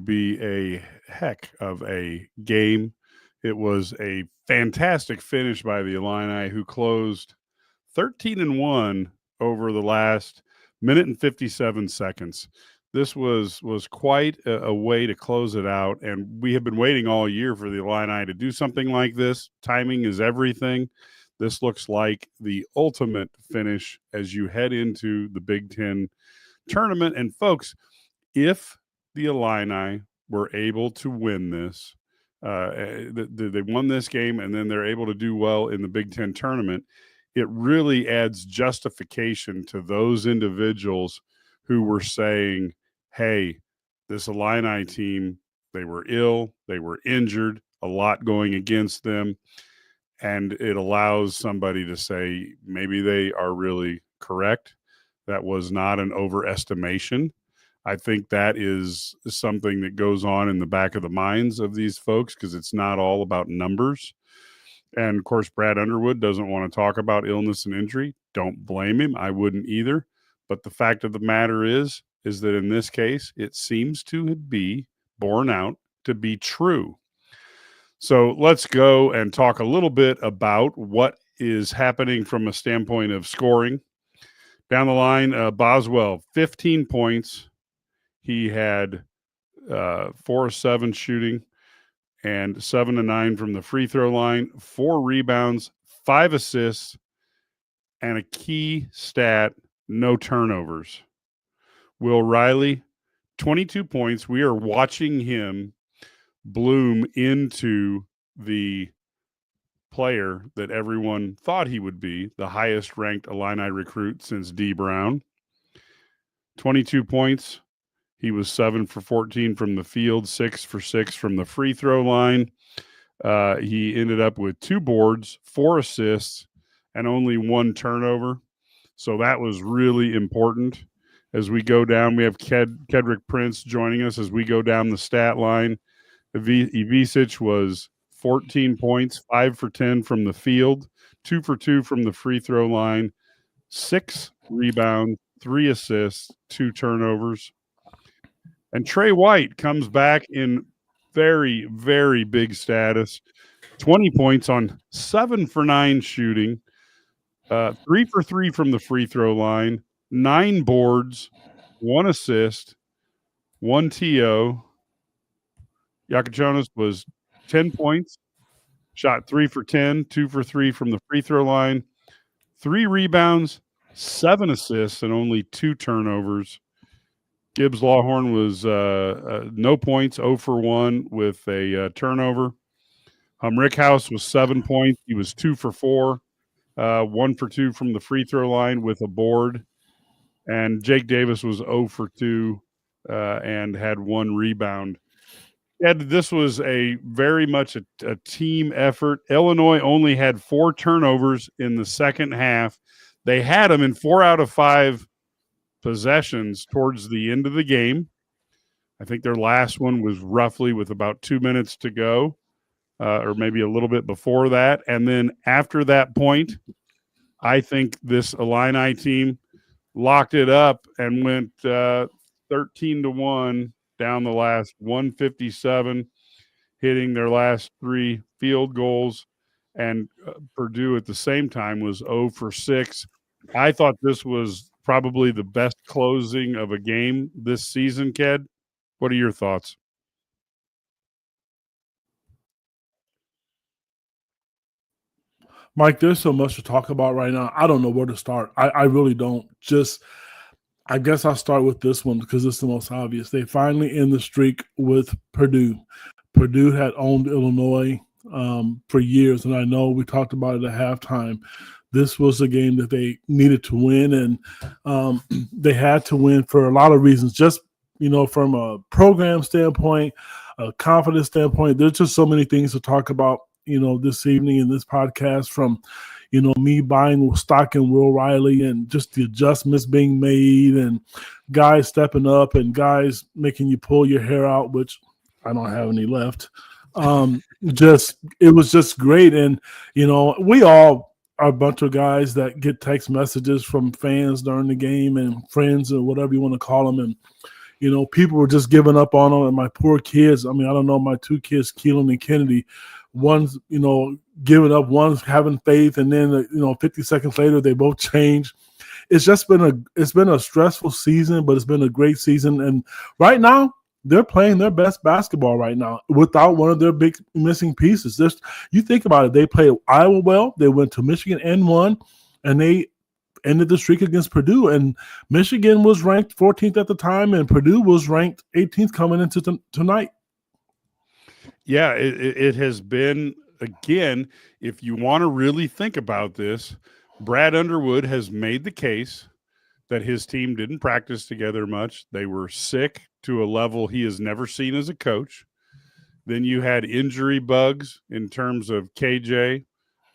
be a heck of a game. It was a fantastic finish by the Illini, who closed 13-1 over the last minute and 57 seconds. This was quite a way to close it out, and we have been waiting all year for the Illini to do something like this. Timing is everything. This looks like the ultimate finish as you head into the Big Ten tournament. And folks, if the Illini were able to win this, they won this game, and then they're able to do well in the Big Ten tournament, it really adds justification to those individuals who were saying, hey, this Illini team, they were ill, they were injured, a lot going against them. And it allows somebody to say, maybe they are really correct. That was not an overestimation. I think that is something that goes on in the back of the minds of these folks, because it's not all about numbers. And, of course, Brad Underwood doesn't want to talk about illness and injury. Don't blame him. I wouldn't either. But the fact of the matter is that in this case, it seems to be borne out to be true. So let's go and talk a little bit about what is happening from a standpoint of scoring. Down the line, Boswell, 15 points. He had 4 of 7 shooting and 7 of 9 from the free throw line, 4 rebounds, 5 assists, and a key stat, no turnovers. Will Riley, 22 points. We are watching him bloom into the player that everyone thought he would be, the highest ranked Illini recruit since D. Brown. 22 points. He was 7 for 14 from the field, 6 for 6 from the free throw line. He ended up with 2 boards, 4 assists, and only 1 turnover. So that was really important. As we go down, we have Kedrick Prince joining us as we go down the stat line. Ivisic was 14 points, 5 for 10 from the field, 2 for 2 from the free throw line, 6 rebounds, 3 assists, 2 turnovers. And Trey White comes back in very, very big status. 20 points on 7 for 9 shooting, 3 for 3 from the free throw line, 9 boards, 1 assist, 1 TO. Yakachonis was 10 points, shot 3 for 10, 2 for 3 from the free throw line, 3 rebounds, 7 assists, and only 2 turnovers. Gibbs Lawhorn was no points, 0 for 1 with a turnover. Rickhouse was 7 points. He was 2 for 4, 1 for 2 from the free throw line with a board. And Jake Davis was 0 for 2 and had 1 rebound. Ed, this was very much a team effort. Illinois only had 4 turnovers in the second half. They had them in 4 out of 5 possessions towards the end of the game. I think their last one was roughly with about 2 minutes to go, or maybe a little bit before that. And then after that point, I think this Illini team locked it up and went 13-1 down the last 157, hitting their last 3 field goals. And Purdue at the same time was 0 for 6. I thought this was probably the best closing of a game this season, Ked. What are your thoughts? Mike, there's so much to talk about right now. I don't know where to start. I really don't. I guess I'll start with this one because it's the most obvious. They finally end the streak with Purdue. Purdue had owned Illinois for years, and I know we talked about it at halftime. This was a game that they needed to win, and they had to win for a lot of reasons. Just, from a program standpoint, a confidence standpoint, there's just so many things to talk about, this evening in this podcast, from me buying stock in Will Riley and just the adjustments being made and guys stepping up and guys making you pull your hair out, which I don't have any left. It was just great. And, we all are a bunch of guys that get text messages from fans during the game and friends or whatever you want to call them. And, people were just giving up on them. And my poor kids, I mean, I don't know, my two kids, Keelan and Kennedy, one's, giving up, one's having faith. And then, 50 seconds later, they both changed. It's just been a stressful season, but it's been a great season. And right now, they're playing their best basketball right now without one of their big missing pieces. You think about it, they played Iowa well, they went to Michigan and won, and they ended the streak against Purdue. And Michigan was ranked 14th at the time, and Purdue was ranked 18th coming into tonight. Yeah, it has been, again, if you want to really think about this, Brad Underwood has made the case that his team didn't practice together much. They were sick to a level he has never seen as a coach. Then you had injury bugs in terms of KJ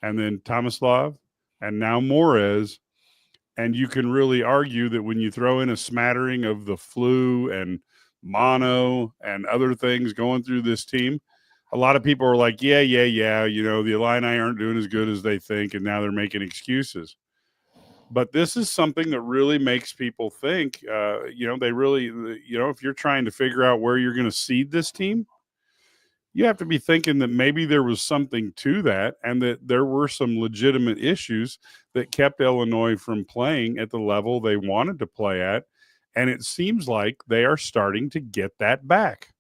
and then Tomislav and now Morez. And you can really argue that when you throw in a smattering of the flu and mono and other things going through this team, a lot of people are like, yeah, the Illini aren't doing as good as they think, and now they're making excuses. But this is something that really makes people think, they really, if you're trying to figure out where you're going to seed this team, you have to be thinking that maybe there was something to that and that there were some legitimate issues that kept Illinois from playing at the level they wanted to play at. And it seems like they are starting to get that back.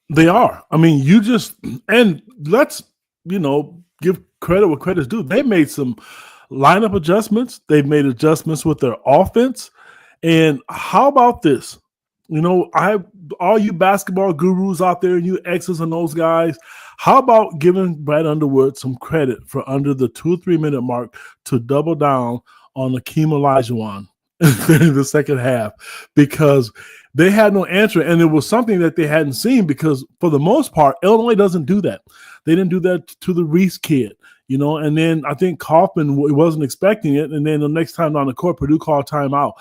They are. I mean, and let's, give credit where credit's due. They made some lineup adjustments. They've made adjustments with their offense. And how about this? All you basketball gurus out there, you X's and those guys, how about giving Brad Underwood some credit for under the 2 or 3 minute mark to double down on Akeem Olajuwon in the second half, because they had no answer, and it was something that they hadn't seen, because for the most part, Illinois doesn't do that. They didn't do that to the Reese kid, and then I think Kaufman wasn't expecting it, and then the next time on the court, Purdue called timeout.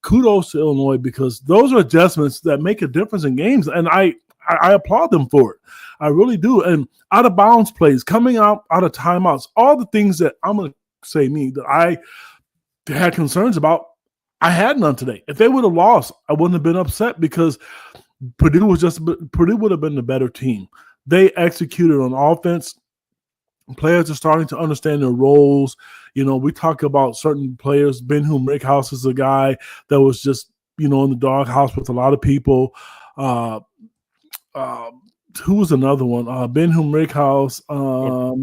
Kudos to Illinois, because those are adjustments that make a difference in games, and I applaud them for it. I really do. And out of bounds plays, coming out of timeouts, all the things that I'm going to say that I had concerns about, I had none today. If they would have lost, I wouldn't have been upset, because Purdue would have been the better team. They executed on offense. Players are starting to understand their roles. We talk about certain players. Ben-Hum Rickhouse is a guy that was just, in the doghouse with a lot of people. Who was another one? Ben-Hum Rickhouse.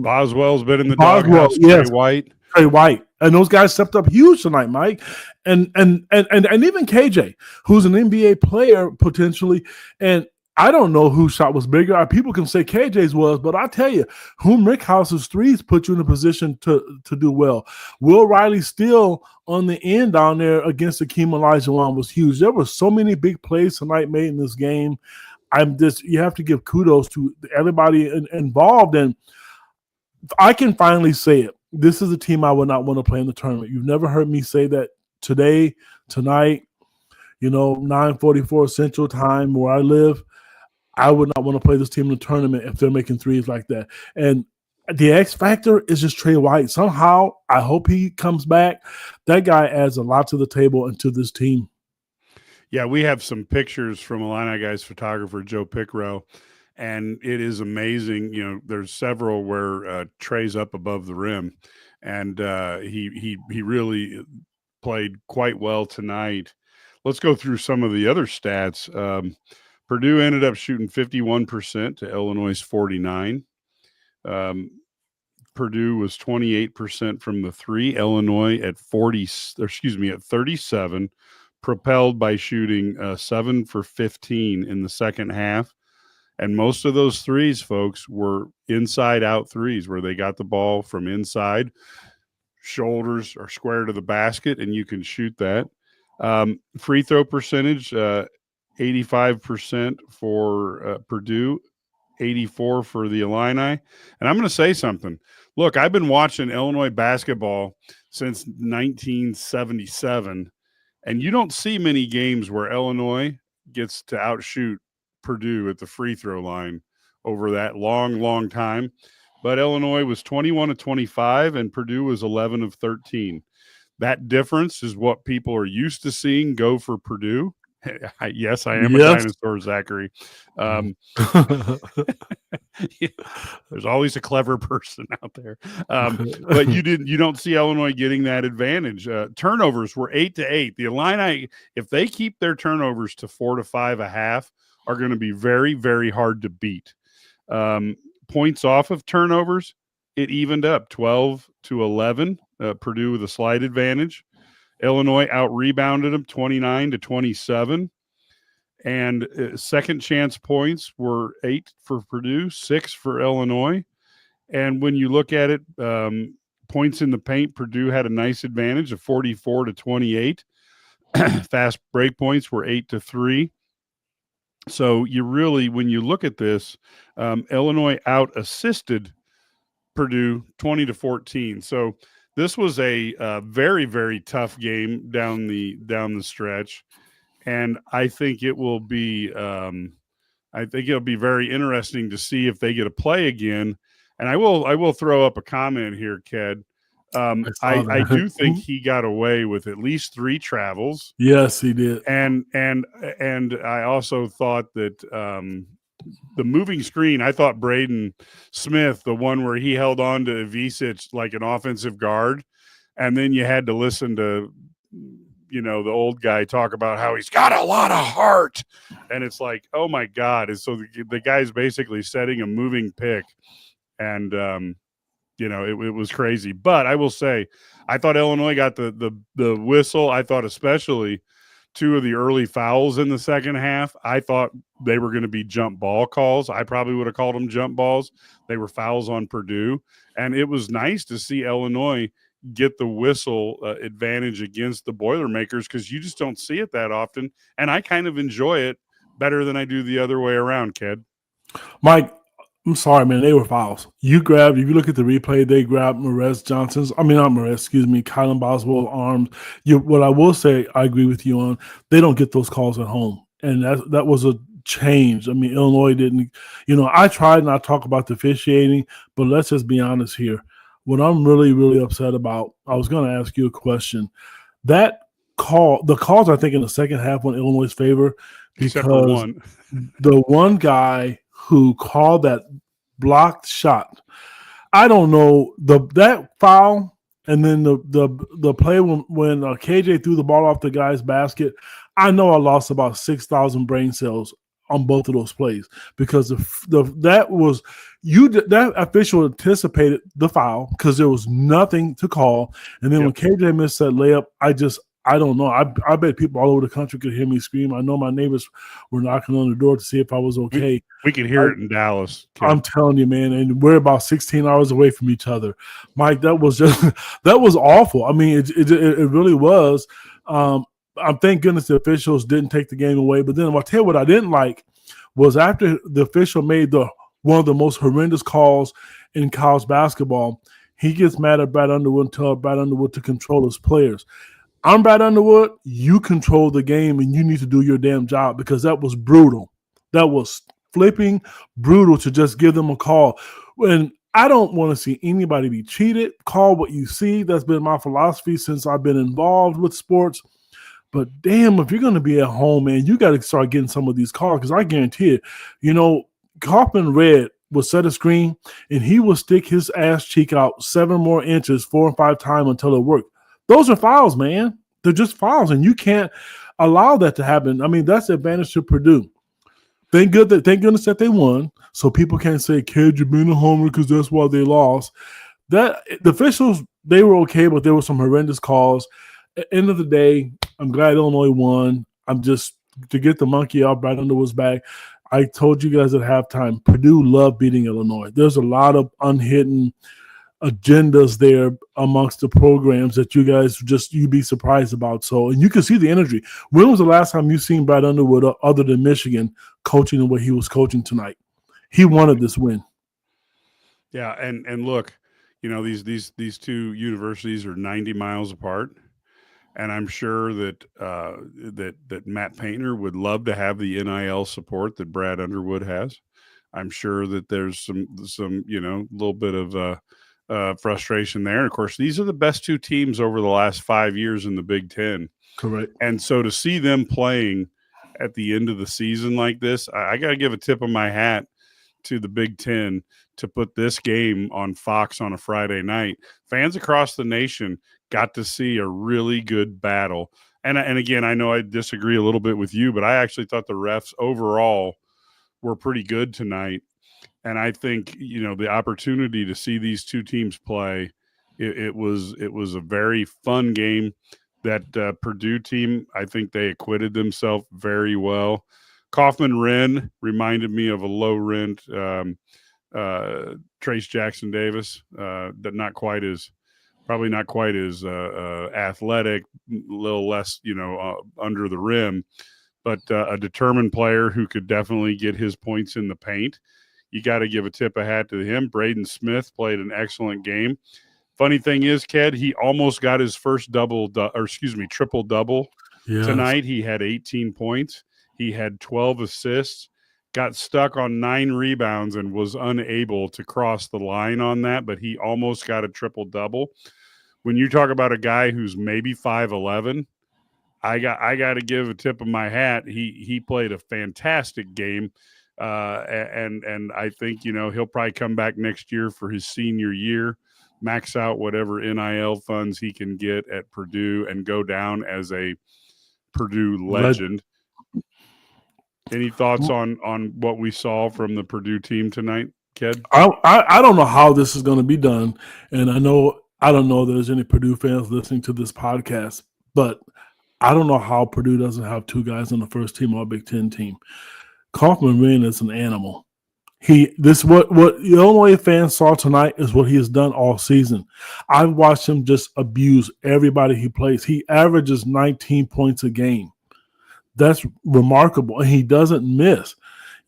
Boswell's been in the doghouse. Yes. Trey White. And those guys stepped up huge tonight, Mike. And even KJ, who's an NBA player potentially. And I don't know whose shot was bigger. People can say KJ's was, but I tell you, Rickhouse's threes put you in a position to do well. Will Riley still on the end down there against Akeem Olajuwon was huge. There were so many big plays tonight made in this game. You have to give kudos to everybody involved. And I can finally say it. This is a team I would not want to play in the tournament. You've never heard me say that tonight, 9:44 Central Time where I live. I would not want to play this team in the tournament if they're making threes like that. And the X factor is just Trey White. Somehow, I hope he comes back. That guy adds a lot to the table and to this team. Yeah, we have some pictures from Illini Guys photographer Joe Pickrow, and it is amazing. There's several where Trey's up above the rim, and he really played quite well tonight. Let's go through some of the other stats. Purdue ended up shooting 51% to Illinois' 49%. Purdue was 28% from the three. Illinois at 37%, propelled by shooting 7 for 15 in the second half. And most of those threes, folks, were inside-out threes where they got the ball from inside. Shoulders are square to the basket, and you can shoot that. Free throw percentage, 85% for Purdue, 84% for the Illini. And I'm going to say something. Look, I've been watching Illinois basketball since 1977, and you don't see many games where Illinois gets to outshoot Purdue at the free throw line over that long time. But Illinois was 21 of 25, and Purdue was 11 of 13. That difference is what people are used to seeing go for Purdue. Yes, I am a Yes. dinosaur, Zachary. There's always a clever person out there. But you don't see Illinois getting that advantage. Turnovers were 8-8. The Illini, if they keep their turnovers to 4 to 5.5, are going to be very, very hard to beat. Points off of turnovers, it evened up 12-11. Purdue with a slight advantage. Illinois out-rebounded them 29-27. And second chance points were 8 for Purdue, 6 for Illinois. And when you look at it, points in the paint, Purdue had a nice advantage of 44-28. Fast break points were 8-3. So you really, when you look at this, Illinois out-assisted Purdue 20-14. So this was a very, very tough game down the stretch. And I think it will be it'll be very interesting to see if they get a play again. And I will throw up a comment here, Ked. I do think he got away with at least 3 travels. Yes, he did. And I also thought that the moving screen, I thought Braden Smith, the one where he held on to Ivisic like an offensive guard, and then you had to listen to the old guy talk about how he's got a lot of heart. And it's like, oh my God. And so the guy's basically setting a moving pick. And, it was crazy. But I will say, I thought Illinois got the whistle. I thought especially 2 of the early fouls in the second half, I thought they were going to be jump ball calls. I probably would have called them jump balls. They were fouls on Purdue. And it was nice to see Illinois get the whistle advantage against the Boilermakers, because you just don't see it that often. And I kind of enjoy it better than I do the other way around, Ked. Mike, I'm sorry, man. They were fouls. If you look at the replay, they grabbed Kylan Boswell's arms. What I will say, I agree with you on, they don't get those calls at home. And that was a change. I mean, Illinois didn't, I tried not to talk about the officiating, but let's just be honest here. What I'm really, really upset about, I was going to ask you a question. That call, the calls, I think, in the second half went Illinois' favor, except for one. The one guy who called that blocked shot, I don't know, that foul, and then the play when KJ threw the ball off the guy's basket, I know I lost about 6,000 brain cells on both of those plays, because that official anticipated the foul because there was nothing to call. And then when KJ missed that layup, I don't know. I bet people all over the country could hear me scream. I know my neighbors were knocking on the door to see if I was okay. We could hear it in Dallas. I'm telling you, man, and we're about 16 hours away from each other. Mike, that was awful. I mean, it really was. Thank goodness the officials didn't take the game away. But then I'll tell you what I didn't like was after the official made one of the most horrendous calls in college basketball, he gets mad at Brad Underwood and tells Brad Underwood to control his players. I'm Brad Underwood. You control the game, and you need to do your damn job, because that was brutal. That was flipping brutal to just give them a call. And I don't want to see anybody be cheated. Call what you see. That's been my philosophy since I've been involved with sports. But damn, if you're going to be at home, man, you got to start getting some of these calls, because I guarantee it, Kaufman Red will set a screen, and he will stick his ass cheek out 7 more inches 4 or 5 times until it works. Those are fouls, man. They're just fouls, and you can't allow that to happen. I mean, that's the advantage to Purdue. Thank goodness that they won, so people can't say, "Kid, you've been a homer," because that's why they lost. The officials, they were okay, but there were some horrendous calls. At the end of the day, I'm glad Illinois won. I'm just to get the monkey off Brad Underwood's back. I told you guys at halftime, Purdue loved beating Illinois. There's a lot of unhidden agendas there amongst the programs that you guys you'd be surprised about. So, and you can see the energy. When was the last time you seen Brad Underwood, other than Michigan, coaching the way he was coaching tonight? He wanted this win. Yeah, and look, these 2 universities are 90 miles apart, and I'm sure that that Matt Painter would love to have the NIL support that Brad Underwood has. I'm sure that there's some little bit of frustration there. And of course, these are the best 2 teams over the last 5 years in the Big Ten. Correct. And so to see them playing at the end of the season like this, I got to give a tip of my hat to the Big Ten to put this game on Fox on a Friday night. Fans across the nation got to see a really good battle. And again, I know I disagree a little bit with you, but I actually thought the refs overall were pretty good tonight. And I think, the opportunity to see these two teams play, it was a very fun game. That Purdue team, I think they acquitted themselves very well. Kaufman Wren reminded me of a low rent Trace Jackson Davis, that probably not quite as athletic, a little less, under the rim, but a determined player who could definitely get his points in the paint. You got to give a tip of hat to him. Braden Smith played an excellent game. Funny thing is, Ked, he almost got his first triple-double tonight. He had 18 points. He had 12 assists, got stuck on 9 rebounds, and was unable to cross the line on that, but he almost got a triple-double. When you talk about a guy who's maybe 5'11", I got to give a tip of my hat. He played a fantastic game, and I think, he'll probably come back next year for his senior year, max out whatever NIL funds he can get at Purdue, and go down as a Purdue legend. Any thoughts on what we saw from the Purdue team tonight, Ked? I don't know how this is going to be done, and I don't know if there's any Purdue fans listening to this podcast, but I don't know how Purdue doesn't have 2 guys on the first team or Big Ten team. Kaufman Wren is an animal. What Illinois fans saw tonight is what he has done all season. I've watched him just abuse everybody he plays. He averages 19 points a game. That's remarkable, and he doesn't miss.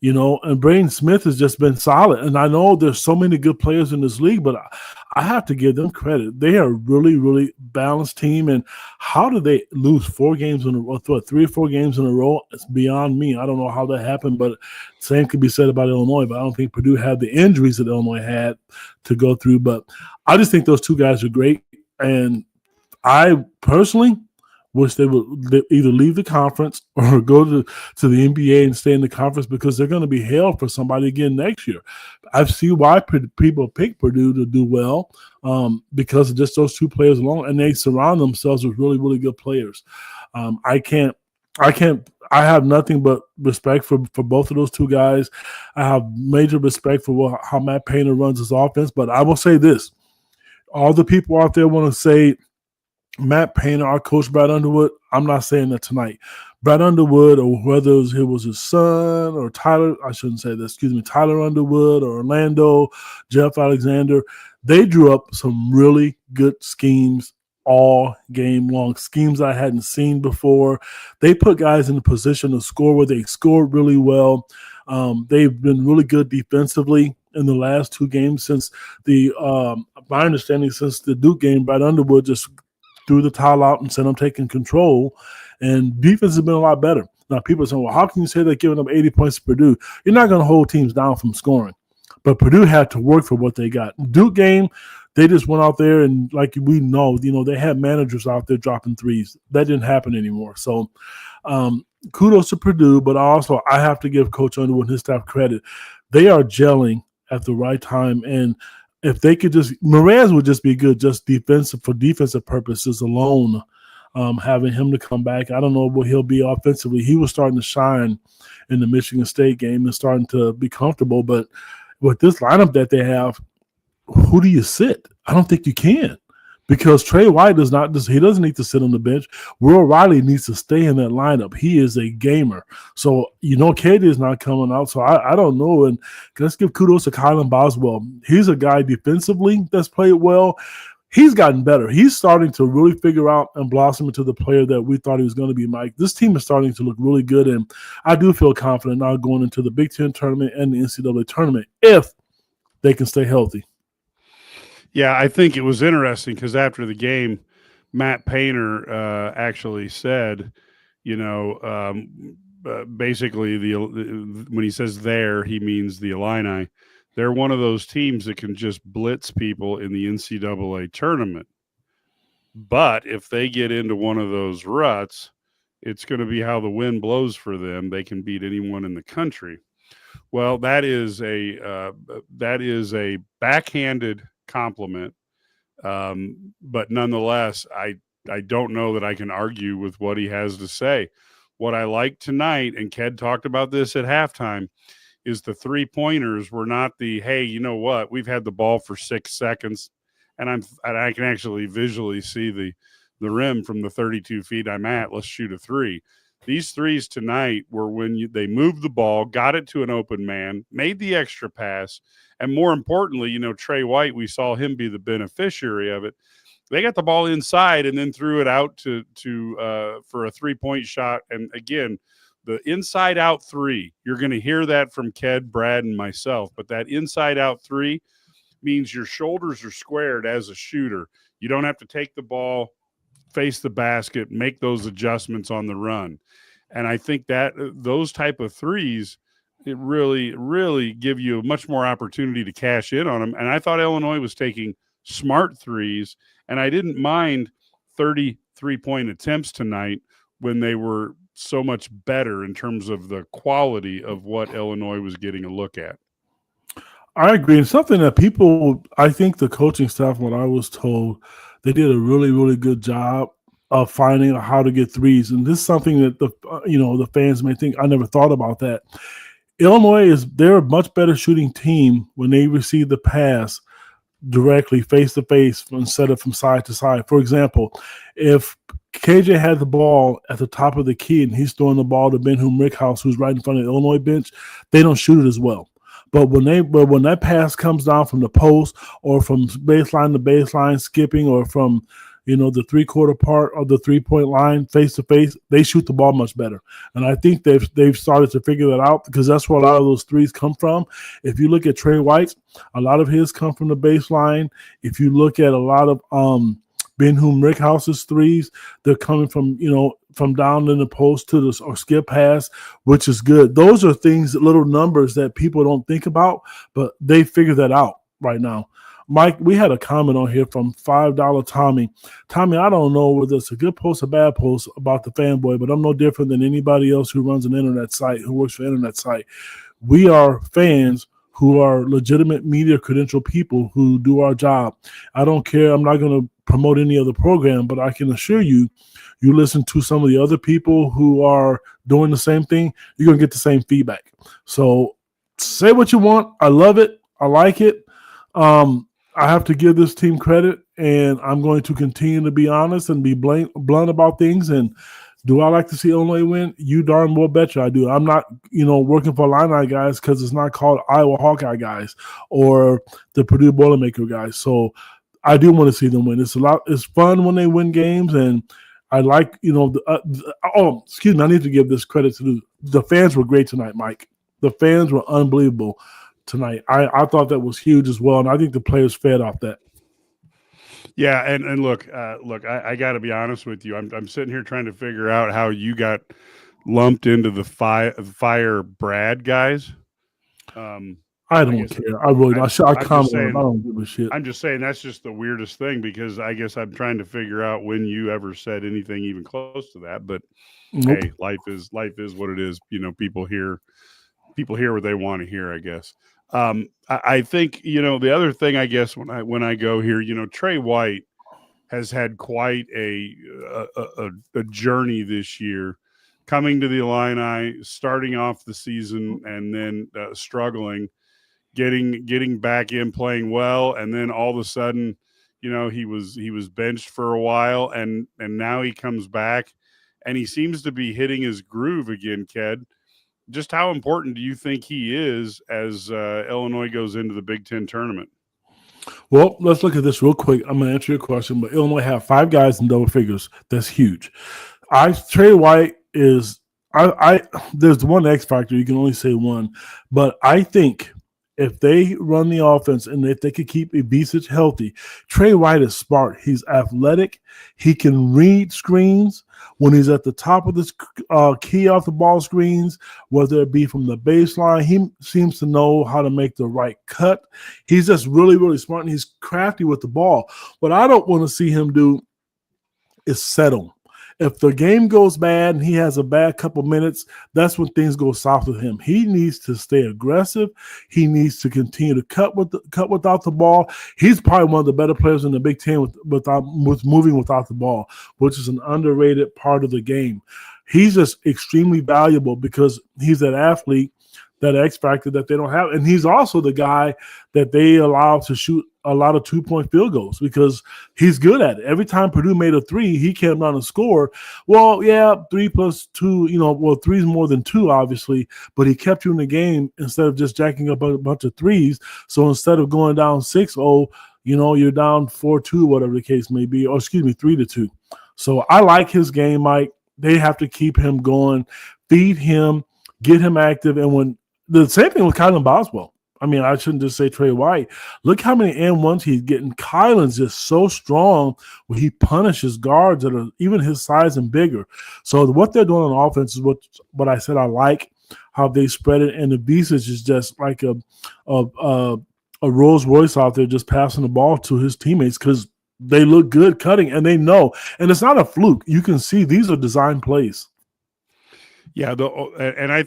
And Braden Smith has just been solid. And I know there's so many good players in this league, but I have to give them credit. They are a really, really balanced team. And how do they lose 4 games in a row, 3 or 4 games in a row? It's beyond me. I don't know how that happened, but same could be said about Illinois. But I don't think Purdue had the injuries that Illinois had to go through. But I just think those 2 guys are great. And I personally wish they would either leave the conference or go to the NBA and stay in the conference, because they're going to be held for somebody again next year. I see why people pick Purdue to do well, because of just those 2 players alone, and they surround themselves with really, really good players. I have nothing but respect for both of those 2 guys. I have major respect for how Matt Painter runs his offense, but I will say this. All the people out there want to say Matt Painter, our coach Brad Underwood, I'm not saying that tonight. Brad Underwood, or whether it was his son or Tyler Underwood or Orlando, Jeff Alexander, they drew up some really good schemes all game long, schemes I hadn't seen before. They put guys in a position to score where they scored really well. They've been really good defensively in the last 2 games since my understanding, since the Duke game. Brad Underwood just threw the towel out and said, I'm taking control. And defense has been a lot better. Now, people are saying, well, how can you say they're giving up 80 points to Purdue? You're not going to hold teams down from scoring. But Purdue had to work for what they got. Duke game, they just went out there and, like we know, they had managers out there dropping threes. That didn't happen anymore. So kudos to Purdue, but also I have to give Coach Underwood and his staff credit. They are gelling at the right time, and if they could Moran would just be good, just for defensive purposes alone, having him to come back. I don't know what he'll be offensively. He was starting to shine in the Michigan State game and starting to be comfortable. But with this lineup that they have, who do you sit? I don't think you can, because Trey White he doesn't need to sit on the bench. Will Riley needs to stay in that lineup. He is a gamer. So, Katie is not coming out. So I don't know. And let's give kudos to Kylan Boswell. He's a guy defensively that's played well. He's gotten better. He's starting to really figure out and blossom into the player that we thought he was going to be, Mike. This team is starting to look really good, and I do feel confident now going into the Big Ten tournament and the NCAA tournament if they can stay healthy. Yeah, I think it was interesting because after the game, Matt Painter actually said, basically when he says he means the Illini. They're one of those teams that can just blitz people in the NCAA tournament. But if they get into one of those ruts, It's going to be how the wind blows for them. They can beat anyone in the country. Well, that is a backhanded compliment, but nonetheless, I don't know that I can argue with what he has to say. What I like tonight, and Ked talked about this at halftime, is the 3-pointers were not the, hey, you know what, we've had the ball for 6 seconds, and I can actually visually see the rim from the 32 feet I'm at. Let's shoot a 3. These threes tonight were when they moved the ball, got it to an open man, made the extra pass, and more importantly, Trey White, we saw him be the beneficiary of it. They got the ball inside and then threw it out to for a 3-point shot. And again, the inside out 3, you're going to hear that from Ked, Brad, and myself. But that inside out 3 means your shoulders are squared as a shooter. You don't have to take the ball, face the basket, make those adjustments on the run. And I think that those type of threes, it really, really give you much more opportunity to cash in on them. And I thought Illinois was taking smart threes, and I didn't mind 33-point attempts tonight when they were so much better in terms of the quality of what Illinois was getting a look at. I agree. And something that I think the coaching staff, what I was told, they did a really, really good job of finding out how to get threes. And this is something that the fans may think, I never thought about that. Illinois they're a much better shooting team when they receive the pass directly face to face instead of from side to side. For example, if KJ had the ball at the top of the key and he's throwing the ball to Ben-Hum Rickhouse, who's right in front of the Illinois bench, they don't shoot it as well. But when that pass comes down from the post or from baseline to baseline skipping or from the 3/4 part of the 3-point line face to face, they shoot the ball much better. And I think they've started to figure that out because that's where a lot of those threes come from. If you look at Trey White, a lot of his come from the baseline. If you look at a lot of Ben-Hum Rickhouse's threes, they're coming from from down in the post to the or skip pass, which is good. Those are things, little numbers that people don't think about, but they figure that out right now. Mike, we had a comment on here from $5 Tommy. Tommy, I don't know whether it's a good post or bad post about the fanboy, but I'm no different than anybody else who runs an internet site, who works for an internet site. We are fans who are legitimate media credential people who do our job. I don't care. I'm not going to promote any other program, but I can assure you, you listen to some of the other people who are doing the same thing, you're going to get the same feedback. So say what you want. I love it. I like it. I have to give this team credit, and I'm going to continue to be honest and be blunt about things. And do I like to see Illinois win? You darn well betcha I do. I'm not, working for Illini guys because it's not called Iowa Hawkeye guys or the Purdue Boilermaker guys. So I do want to see them win. It's fun when they win games, and I like, excuse me, I need to give this credit to the fans were great tonight, Mike. The fans were unbelievable tonight. I thought that was huge as well, and I think the players fed off that. Yeah, and look, I got to be honest with you. I'm sitting here trying to figure out how you got lumped into the fire Brad guys. I don't care. I really don't. I don't give a shit. I'm just saying that's just the weirdest thing because I guess I'm trying to figure out when you ever said anything even close to that. But nope. Hey, life is what it is. People hear what they want to hear, I guess. I think, the other thing, I guess, when I go here, Trey White has had quite a journey this year, coming to the Illini, starting off the season and then struggling, getting back in, playing well, and then all of a sudden, he was benched for a while, and now he comes back, and he seems to be hitting his groove again, Ked. Just how important do you think he is as Illinois goes into the Big Ten tournament? Well, let's look at this real quick. I'm going to answer your question, but Illinois have 5 guys in double figures. That's huge. Trey White is there's one X factor. You can only say one, but I think if they run the offense and if they could keep Ibisic healthy, Trey White is smart. He's athletic. He can read screens. When he's at the top of this key off the ball screens, whether it be from the baseline, he seems to know how to make the right cut. He's just really, really smart, and he's crafty with the ball. What I don't want to see him do is settle. If the game goes bad and he has a bad couple minutes, that's when things go south with him. He needs to stay aggressive. He needs to continue to cut without the ball. He's probably one of the better players in the Big Ten with moving without the ball, which is an underrated part of the game. He's just extremely valuable because he's that athlete, that X factor that they don't have. And he's also the guy that they allow to shoot a lot of 2-point field goals because he's good at it. Every time Purdue made a three, he came down and scored. Well, yeah, 3 plus 2, 3 is more than 2, obviously, but he kept you in the game instead of just jacking up a bunch of threes. So instead of going down 6-0, you're down 4-2, whatever the case may be, or 3-2. So I like his game, Mike. They have to keep him going, feed him, get him active. And when the same thing with Kylan Boswell. I mean, I shouldn't just say Trey White. Look how many N1s he's getting. Kylan's just so strong when he punishes guards that are even his size and bigger. So what they're doing on offense is what I said I like, how they spread it. And the Visage is just like a Rolls Royce out there just passing the ball to his teammates because they look good cutting and they know. And it's not a fluke. You can see these are design plays. Yeah, and I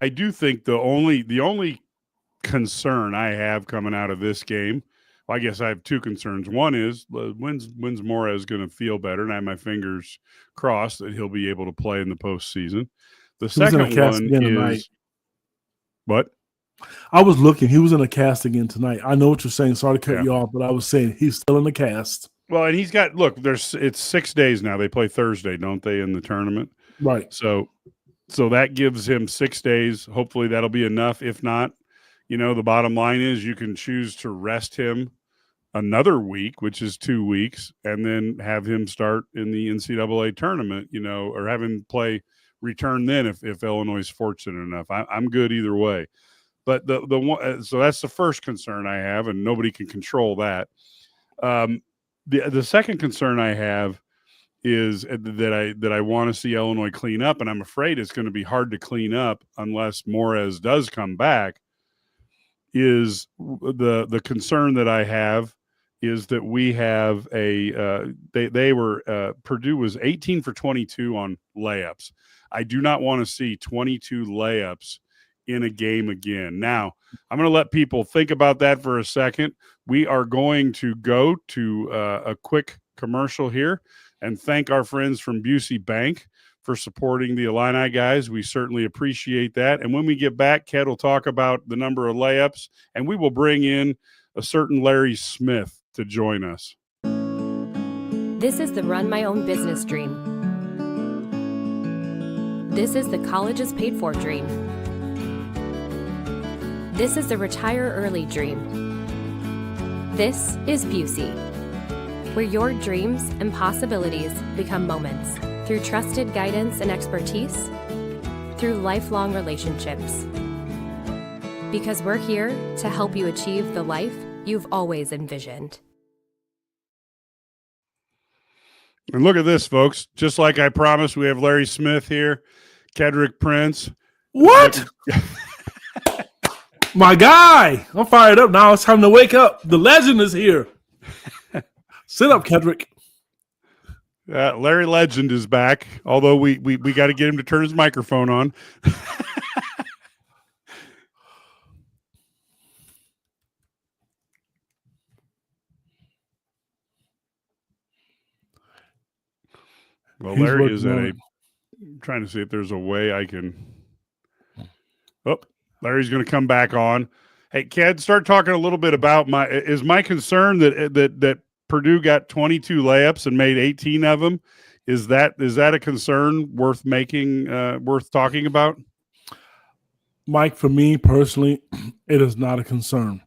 do think the only concern I have coming out of this game, well, I guess I have two concerns. One is when's Morez going to feel better, and I have my fingers crossed that he'll be able to play in the postseason. The second one is what? I was looking. He was in a cast again tonight. I know what you're saying. Sorry to cut you off, but I was saying he's still in the cast. Well, and he's got it's 6 days now. They play Thursday, don't they, in the tournament? Right. So that gives him 6 days. Hopefully that'll be enough. If not, the bottom line is you can choose to rest him another week, which is 2 weeks, and then have him start in the NCAA tournament, or have him return then if Illinois is fortunate enough. I'm good either way. But the one, so that's the first concern I have, and nobody can control that. The second concern I have is that I want to see Illinois clean up, and I'm afraid it's going to be hard to clean up unless Morez does come back. Is the concern that I have is that we have Purdue was 18 for 22 on layups. I do not want to see 22 layups in a game again. Now, I'm going to let people think about that for a second. We are going to go to a quick commercial here and thank our friends from Busey Bank for supporting the Illini guys. We certainly appreciate that. And when we get back, Ked will talk about the number of layups, and we will bring in a certain Larry Smith to join us. This is the run my own business dream. This is the college is paid for dream. This is the retire early dream. This is Busey, where your dreams and possibilities become moments through trusted guidance and expertise, through lifelong relationships. Because we're here to help you achieve the life you've always envisioned. And look at this, folks. Just like I promised, we have Larry Smith here, Kedrick Prince. What? My guy. I'm fired up now. It's time to wake up. The legend is here. Sit up, Kedrick. Larry Legend is back, although we got to get him to turn his microphone on. Well, Larry is trying to see if there's a way I can. Oh, Larry's going to come back on. Hey, Ked, start talking a little bit about my concern that Purdue got 22 layups and made 18 of them. Is that a concern worth talking about? Mike, for me personally, it is not a concern.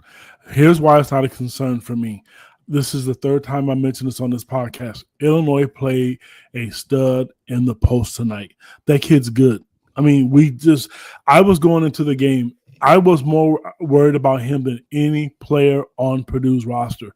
Here's why it's not a concern for me. This is the third time I mentioned this on this podcast. Illinois played a stud in the post tonight. That kid's good. I mean, I was going into the game. I was more worried about him than any player on Purdue's roster.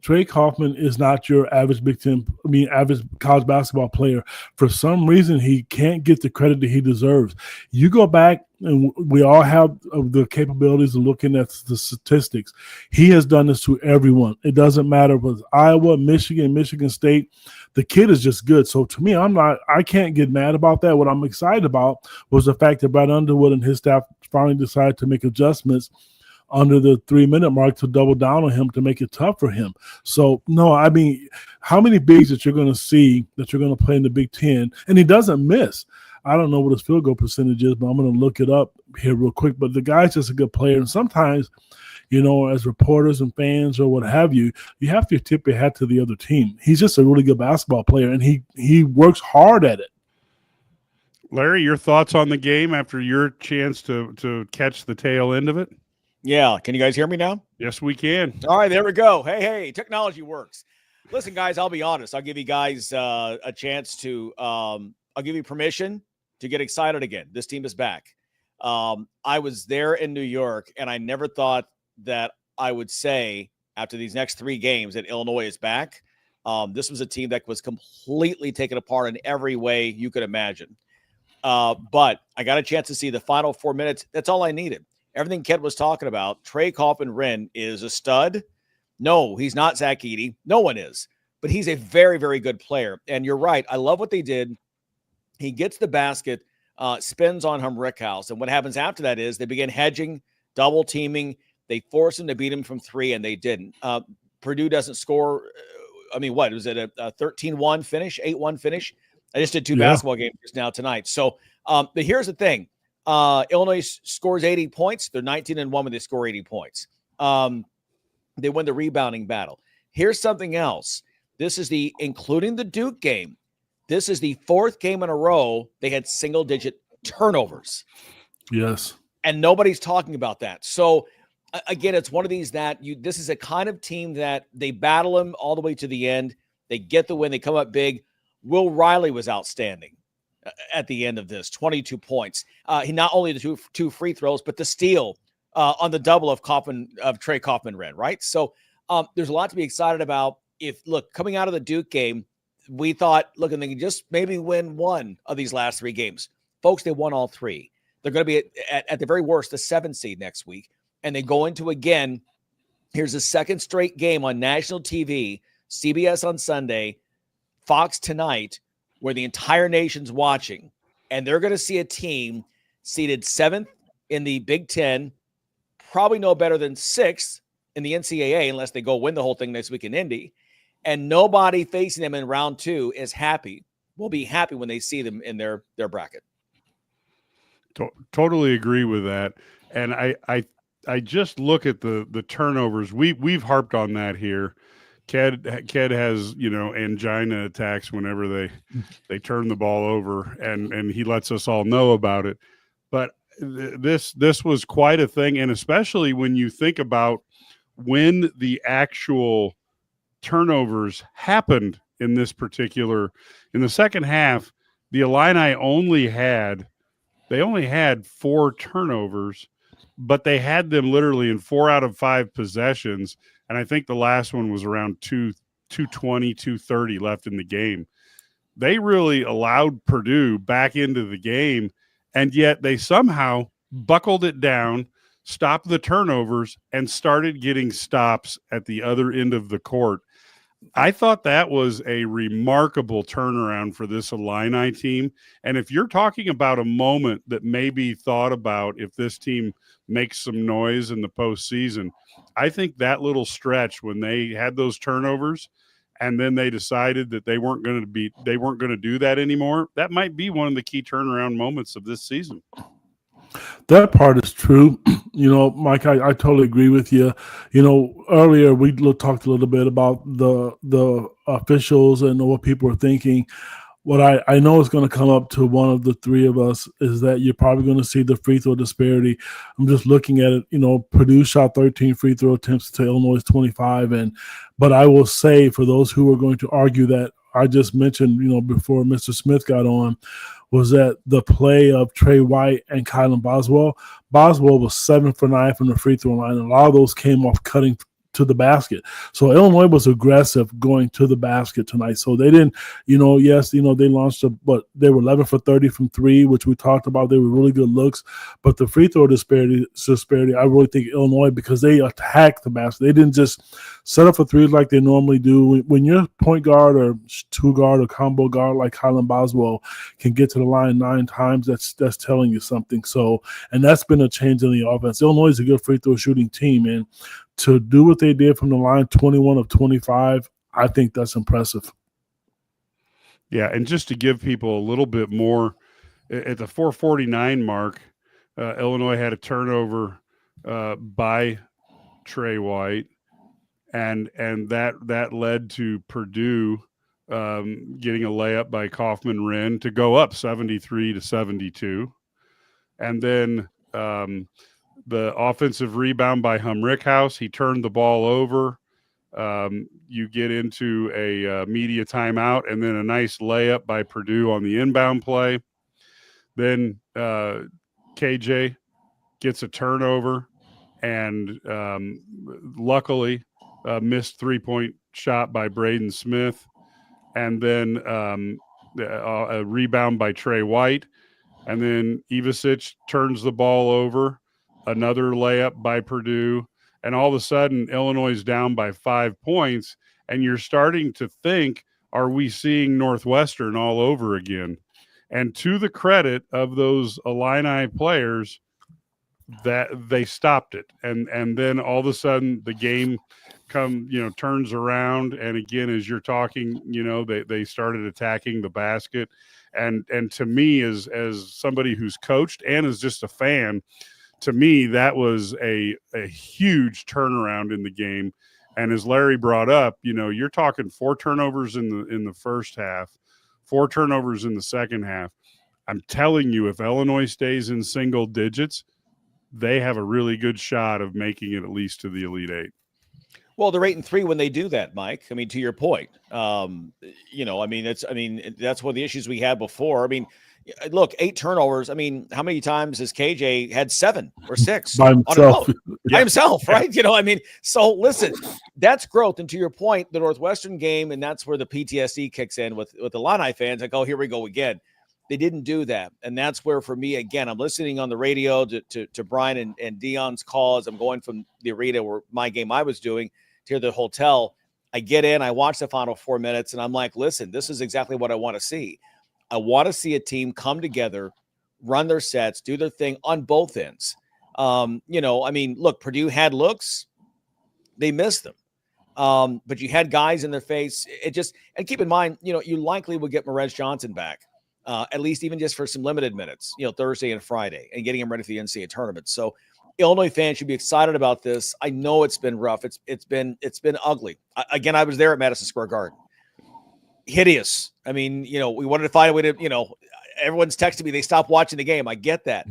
Trey Kaufman is not your average average college basketball player. For some reason, he can't get the credit that he deserves. You go back and we all have the capabilities of looking at the statistics. He has done this to everyone. It doesn't matter if it's Iowa, Michigan, Michigan State. The kid is just good. So to me, I can't get mad about that. What I'm excited about was the fact that Brad Underwood and his staff finally decided to make adjustments under the 3-minute mark to double down on him to make it tough for him. So, no, I mean, how many bigs that you're going to see that you're going to play in the Big Ten, and he doesn't miss. I don't know what his field goal percentage is, but I'm going to look it up here real quick. But the guy's just a good player. And sometimes, as reporters and fans or what have you, you have to tip your hat to the other team. He's just a really good basketball player, and he works hard at it. Larry, your thoughts on the game after your chance to catch the tail end of it? Yeah. Can you guys hear me now? Yes, we can. All right, there we go. Hey, technology works. Listen, guys, I'll be honest. I'll give you guys a chance to I'll give you permission to get excited again. This team is back. I was there in New York, and I never thought that I would say after these next 3 games that Illinois is back. This was a team that was completely taken apart in every way you could imagine. But I got a chance to see the final 4 minutes. That's all I needed. Everything Ken was talking about, Trey Wren is a stud. No, he's not Zach Edey. No one is. But he's a very, very good player. And you're right. I love what they did. He gets the basket, spins on Rickhouse. And what happens after that is they begin hedging, double teaming. They force him to beat him from 3, and they didn't. Purdue doesn't score. I mean, what? Was it a 13-1 finish, 8-1 finish? I just did 2 basketball games now tonight. So, but here's the thing. Illinois scores 80 points. They're 19-1 when they score 80 points. They win the rebounding battle. Here's something else. This is including the Duke game. This is the 4th game in a row they had single-digit turnovers. Yes. And nobody's talking about that. So, again, it's one of these that this is a kind of team that they battle them all the way to the end. They get the win. They come up big. Will Riley was outstanding at the end of this, 22 points. He not only the two free throws, but the steal on the double of Trey Wren, right? So there's a lot to be excited about. Coming out of the Duke game, we thought, look, and they can just maybe win 1 of these last 3 games. Folks, they won all 3. They're going to be at the very worst, the 7th seed next week. And they go into, again, here's a 2nd straight game on national TV, CBS on Sunday, Fox tonight, where the entire nation's watching. And they're going to see a team seeded 7th in the Big Ten, probably no better than 6th in the NCAA, unless they go win the whole thing next week in Indy. And nobody facing them in round 2 is happy. Will be happy when they see them in their bracket. Totally agree with that. And I just look at the turnovers. We've harped on that here. Ked has, angina attacks whenever they turn the ball over, and he lets us all know about it. But this was quite a thing, and especially when you think about when the actual turnovers happened in the second half, the Illini only had 4 turnovers, but they had them literally in 4 out of 5 possessions. And I think the last one was around 2:20, 2:30 left in the game. They really allowed Purdue back into the game, and yet they somehow buckled it down, stopped the turnovers, and started getting stops at the other end of the court. I thought that was a remarkable turnaround for this Illini team. And if you're talking about a moment that may be thought about if this team makes some noise in the postseason, I think that little stretch when they had those turnovers and then they decided that they weren't going to do that anymore, that might be one of the key turnaround moments of this season. That part is true. Mike, I totally agree with you. Earlier we talked a little bit about the officials and what people are thinking. What I know is going to come up to one of the 3 of us is that you're probably going to see the free throw disparity. I'm just looking at it. Purdue shot 13 free throw attempts to Illinois 25. But I will say, for those who are going to argue that I just mentioned, before Mr. Smith got on, was that the play of Trey White and Kylan Boswell. Boswell was 7 for 9 from the free throw line. And a lot of those came off cutting to the basket. So Illinois was aggressive going to the basket tonight. So they didn't, yes, they launched but they were 11 for 30 from three, which we talked about. They were really good looks. But the free throw disparity, I really think Illinois, because they attacked the basket. They didn't just set up for threes like they normally do. When your point guard or two guard or combo guard like Colin Boswell can get to the line 9 times, that's telling you something. So, and that's been a change in the offense. Illinois is a good free throw shooting team, and to do what they did from the line, 21 of 25, I think that's impressive. Yeah, and just to give people a little bit more, at the 4:49 mark, Illinois had a turnover by Trey White, and that led to Purdue getting a layup by Kaufman-Wren to go up 73-72, and then the offensive rebound by Humrickhouse. He turned the ball over. You get into a media timeout, and then a nice layup by Purdue on the inbound play. Then KJ gets a turnover, and luckily missed 3-point shot by Braden Smith, and then a rebound by Trey White, and then Ivasic turns the ball over, another layup by Purdue, and all of a sudden Illinois is down by 5 points, and you're starting to think, are we seeing Northwestern all over again? And to the credit of those Illini players, that they stopped it, and then all of a sudden the game turns around, and again, as you're talking, they started attacking the basket, and to me, as somebody who's coached and as just a fan, to me that was a huge turnaround in the game. And as Larry brought up, you're talking 4 turnovers in the first half, 4 turnovers in the second half. I'm telling you, if Illinois stays in single digits, they have a really good shot of making it at least to the Elite Eight. Well, they're 8-3 when they do that, Mike. I mean, to your point, that's one of the issues we had before. I mean, look, 8 turnovers. I mean, how many times has KJ had 7 or 6 by himself? By himself, right? So listen, that's growth. And to your point, the Northwestern game, and that's where the PTSD kicks in with the Illini fans. Like, oh, here we go again. They didn't do that. And that's where, for me, again, I'm listening on the radio to Brian and Dion's calls. I'm going from the arena where my game I was doing to the hotel. I get in, I watch the final 4 minutes, and I'm like, listen, this is exactly what I want to see. I want to see a team come together, run their sets, do their thing on both ends. Look, Purdue had looks. They missed them. But you had guys in their face. And keep in mind, you likely would get Morez Johnson back. At least even just for some limited minutes, Thursday and Friday, and getting him ready for the NCAA tournament. So Illinois fans should be excited about this. I know it's been rough. It's been ugly. I was there at Madison Square Garden. Hideous. I mean, we wanted to find a way to, everyone's texting me, they stopped watching the game. I get that.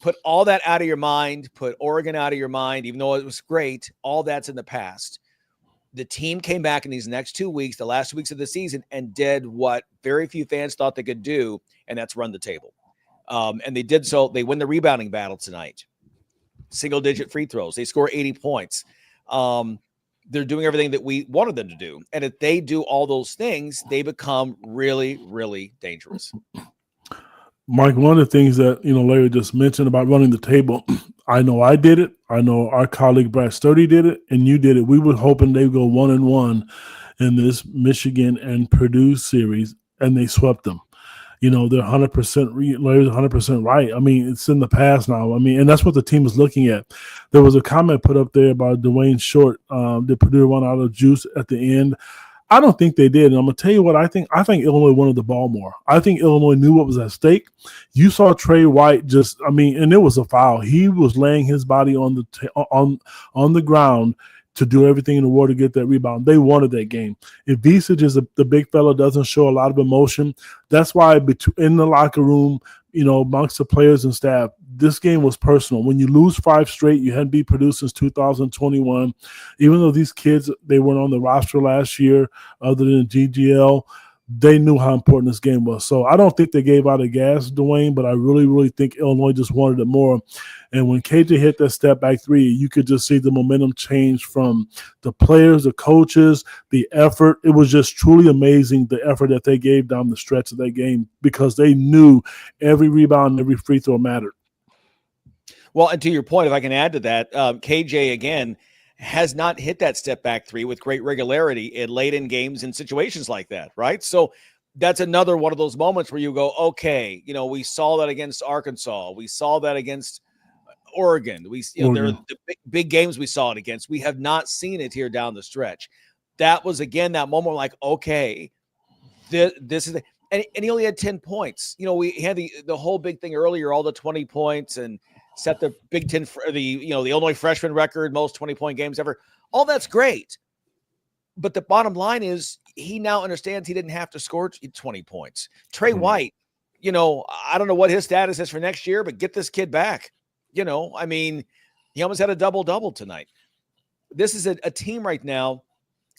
Put all that out of your mind. Put Oregon out of your mind, even though it was great. All that's in the past. The team came back in these next 2 weeks, the last 2 weeks of the season, and did what very few fans thought they could do, and that's run the table. And they did so. They win the rebounding battle tonight. Single-digit free throws. They score 80 points. They're doing everything that we wanted them to do. And if they do all those things, they become really, really dangerous. Mike, one of the things that, Larry just mentioned about running the table, I know I did it. I know our colleague Brad Sturdy did it, and you did it. We were hoping they'd go 1-1 in this Michigan and Purdue series, and they swept them. They're 100%. Larry's 100% right. I mean, it's in the past now. I mean, and that's what the team is looking at. There was a comment put up there about Dwayne Short. Did Purdue run out of juice at the end? I don't think they did. And I'm going to tell you what I think. I think Illinois wanted the ball more. I think Illinois knew what was at stake. You saw Trey White and it was a foul. He was laying his body on the ground to do everything in the world to get that rebound. They wanted that game. If Vicic is the big fella, doesn't show a lot of emotion, that's why in the locker room, amongst the players and staff, this game was personal. When you lose 5 straight, you hadn't beat Purdue since 2021. Even though these kids, they weren't on the roster last year other than GGL, they knew how important this game was. So I don't think they gave out a gas, Dwayne, but I really, really think Illinois just wanted it more. And when KJ hit that step back three, you could just see the momentum change from the players, the coaches, the effort. It was just truly amazing, the effort that they gave down the stretch of that game, because they knew every rebound, every free throw mattered. Well, and to your point, if I can add to that, KJ, again, has not hit that step back three with great regularity in late in games and situations like that, right? So that's another one of those moments where you go, okay, we saw that against Arkansas. We saw that against Oregon. There are the big games we saw it against. We have not seen it here down the stretch. That was, again, that moment like, okay, this is and he only had 10 points. We had the whole big thing earlier, all the 20 points, and set the Big Ten, the Illinois freshman record, most 20-point games ever. All that's great. But the bottom line is he now understands he didn't have to score 20 points. Trey White, I don't know what his status is for next year, but get this kid back. He almost had a double-double tonight. This is a team right now.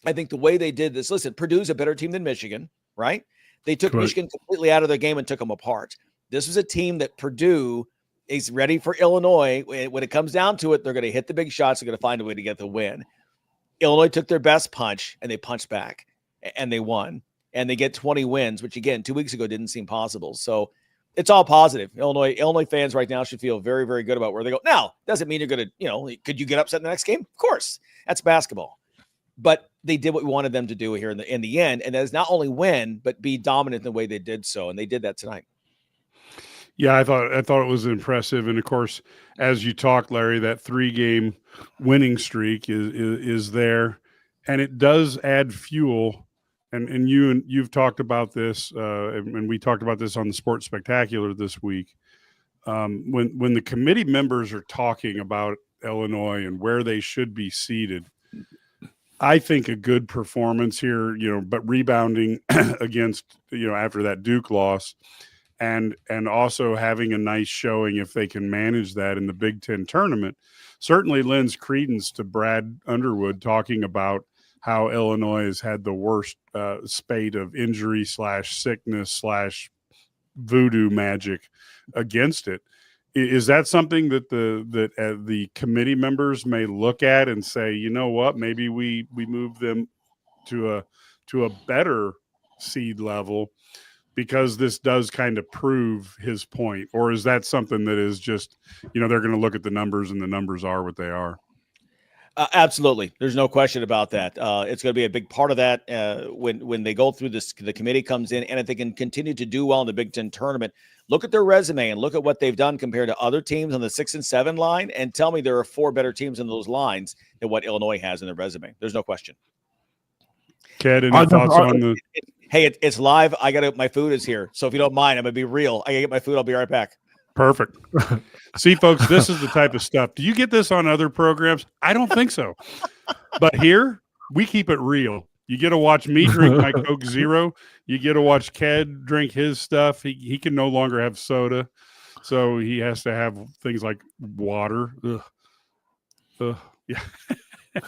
I think the way they did this, listen, Purdue's a better team than Michigan, right? They took Michigan completely out of their game and took them apart. This was a team that Purdue is ready for Illinois. When it comes down to it, they're going to hit the big shots. They're going to find a way to get the win. Illinois took their best punch, and they punched back, and they won. And they get 20 wins, which, again, 2 weeks ago didn't seem possible. So it's all positive. Illinois fans right now should feel very, very good about where they go. Now, doesn't mean you're going to, could you get upset in the next game? Of course. That's basketball. But they did what we wanted them to do here in the end, and that is not only win, but be dominant in the way they did so, and they did that tonight. Yeah, I thought it was impressive, and of course, as you talked, Larry, that 3-game winning streak is there, and it does add fuel. And you've talked about this, and we talked about this on the Sports Spectacular this week. When the committee members are talking about Illinois and where they should be seated, I think a good performance here, but rebounding against, after that Duke loss. And also having a nice showing if they can manage that in the Big Ten tournament certainly lends credence to Brad Underwood talking about how Illinois has had the worst spate of injury / sickness / voodoo magic against it. Is that something that the committee members may look at and say, you know what, maybe we move them to a better seed level, because this does kind of prove his point? Or is that something that is just, they're going to look at the numbers and the numbers are what they are? Absolutely. There's no question about that. It's going to be a big part of that when they go through this, the committee comes in, and if they can continue to do well in the Big Ten tournament, look at their resume and look at what they've done compared to other teams on the 6 and 7 line, and tell me there are 4 better teams in those lines than what Illinois has in their resume. There's no question. Ked, any thoughts on the... Hey, it's live. My food is here. So if you don't mind, I'm going to be real. I got to get my food. I'll be right back. Perfect. See, folks, this is the type of stuff. Do you get this on other programs? I don't think so. But here, we keep it real. You get to watch me drink my Coke Zero. You get to watch Ked drink his stuff. He can no longer have soda. So he has to have things like water. Yeah.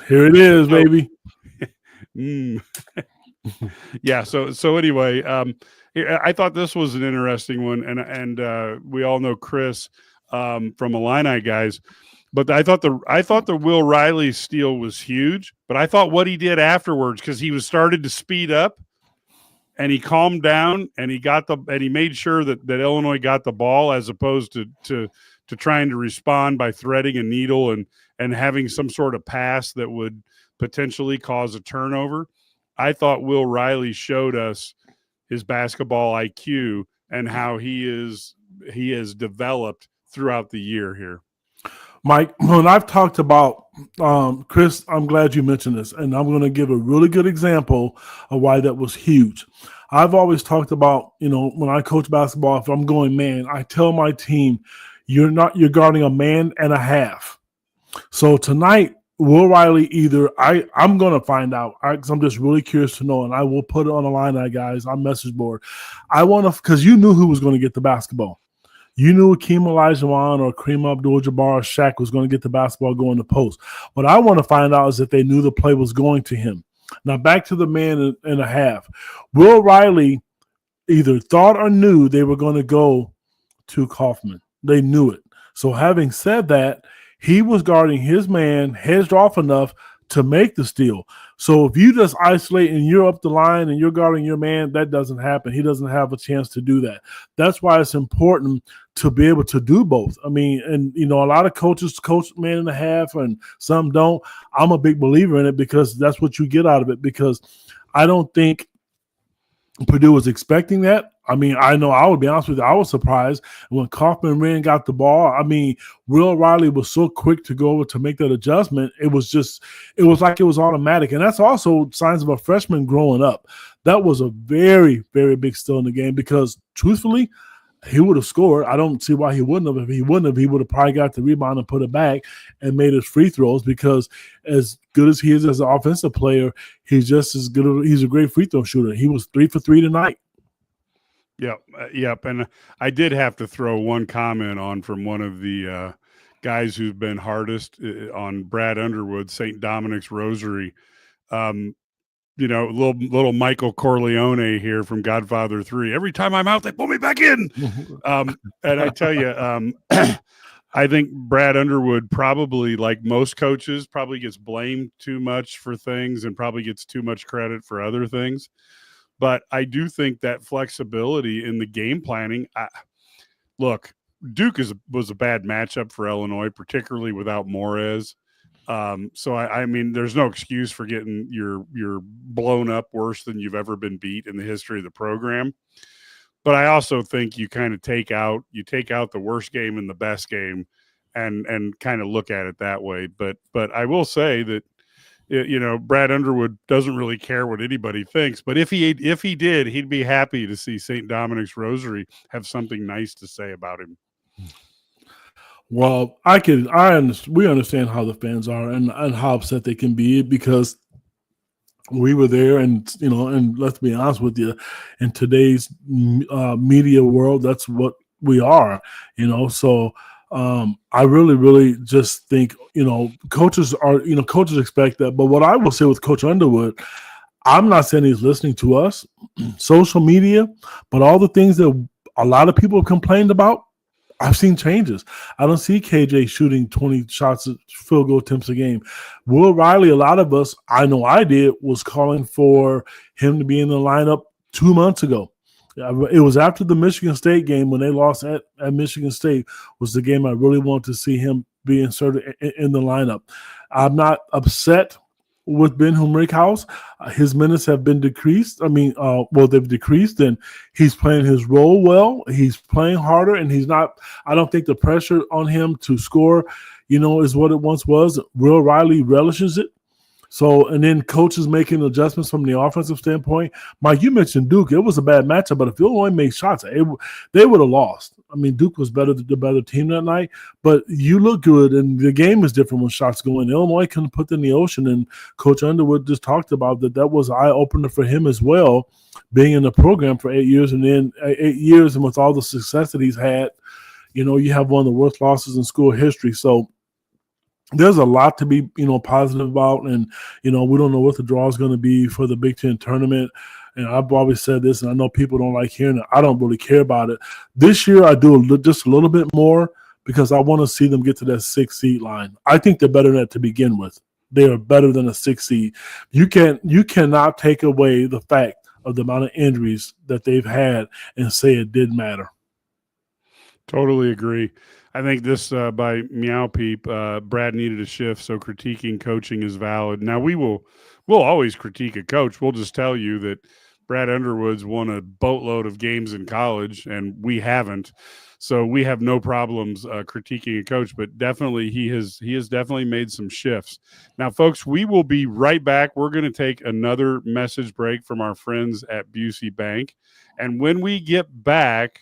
Here it is, baby. Yeah. So anyway, I thought this was an interesting one, and we all know Chris from Illini guys, but I thought the Will Riley steal was huge. But I thought what he did afterwards, because he was started to speed up, and he calmed down, and he made sure that Illinois got the ball, as opposed to trying to respond by threading a needle and having some sort of pass that would potentially cause a turnover. I thought Will Riley showed us his basketball IQ and how he has developed throughout the year here. Mike, when I've talked about Chris, I'm glad you mentioned this, and I'm going to give a really good example of why that was huge. I've always talked about, when I coach basketball, if I'm going man, I tell my team, you're guarding a man and a half. So tonight, Will Riley I'm going to find out, because I'm just really curious to know, and I will put it on the line, guys, on message board. I want to, because you knew who was going to get the basketball. You knew Akeem Olajuwon or Kareem Abdul-Jabbar or Shaq was going to get the basketball going to post. What I want to find out is if they knew the play was going to him. Now back to the man and a half. Will Riley either thought or knew they were going to go to Kaufman. They knew it. So having said that, he was guarding his man, hedged off enough to make the steal. So if you just isolate and you're up the line and you're guarding your man, that doesn't happen. He doesn't have a chance to do that. That's why it's important to be able to do both. I mean, and a lot of coaches coach man and a half and some don't. I'm a big believer in it because that's what you get out of it, because I don't think Purdue was expecting that. I mean, I know I would be honest with you, I was surprised when Kaufman ran got the ball. I mean, Will Riley was so quick to go over to make that adjustment. It was like it was automatic. And that's also signs of a freshman growing up. That was a very, very big steal in the game because truthfully, he would have scored. I don't see why he wouldn't have. If he wouldn't have, he would have probably got the rebound and put it back and made his free throws, because as good as he is as an offensive player, he's just as good. He's a great free throw shooter. He was 3 for 3 tonight. Yep. And I did have to throw one comment on from one of the guys who's been hardest on Brad Underwood, St. Dominic's Rosary. Little Michael Corleone here from Godfather 3. Every time I'm out, they pull me back in. And I tell you, I think Brad Underwood probably, like most coaches, probably gets blamed too much for things and probably gets too much credit for other things. But I do think that flexibility in the game planning, look, Duke was a bad matchup for Illinois, particularly without Morez. So I mean, there's no excuse for getting your blown up worse than you've ever been beat in the history of the program. But I also think you kind of take out the worst game and the best game and kind of look at it that way. But I will say that, Brad Underwood doesn't really care what anybody thinks, but if he did, he'd be happy to see St. Dominic's Rosary have something nice to say about him. Well, we understand how the fans are and how upset they can be, because we were there, and let's be honest with you, in today's media world, that's what we are, So I really, really just think coaches expect that. But what I will say with Coach Underwood, I'm not saying he's listening to us, social media, but all the things that a lot of people have complained about, I've seen changes. I don't see KJ shooting 20 shots at field goal attempts a game. Will Riley, a lot of us, I know I did, was calling for him to be in the lineup 2 months ago. It was after the Michigan State game when they lost at Michigan State was the game I really wanted to see him be inserted in the lineup. I'm not upset with Ben Humrickhouse. His minutes have been decreased. I mean, they've decreased, and he's playing his role well. He's playing harder, and he's not – I don't think the pressure on him to score, is what it once was. Will Riley relishes it. So, and then coaches making adjustments from the offensive standpoint. Mike, you mentioned Duke. It was a bad matchup, but if Illinois made shots, they would have lost. I mean, Duke was the better team that night, but you look good, and the game is different when shots go in. Illinois couldn't put them in the ocean, and Coach Underwood just talked about that was an eye-opener for him as well, being in the program for 8 years, and then 8 years, and with all the success that he's had, you have one of the worst losses in school history. So, there's a lot to be, positive about, and, we don't know what the draw is going to be for the Big Ten tournament. And I've always said this, and I know people don't like hearing it. I don't really care about it. This year, I do just a little bit more because I want to see them get to that 6 seed line. I think they're better than that to begin with. They are better than a 6 seed. You cannot take away the fact of the amount of injuries that they've had and say it didn't matter. Totally agree. I think this by Meow Peep, Brad needed a shift, so critiquing coaching is valid. Now we'll always critique a coach. We'll just tell you that Brad Underwood's won a boatload of games in college, and we haven't. So we have no problems critiquing a coach, but definitely he has definitely made some shifts. Now, folks, we will be right back. We're going to take another message break from our friends at Busey Bank, and when we get back,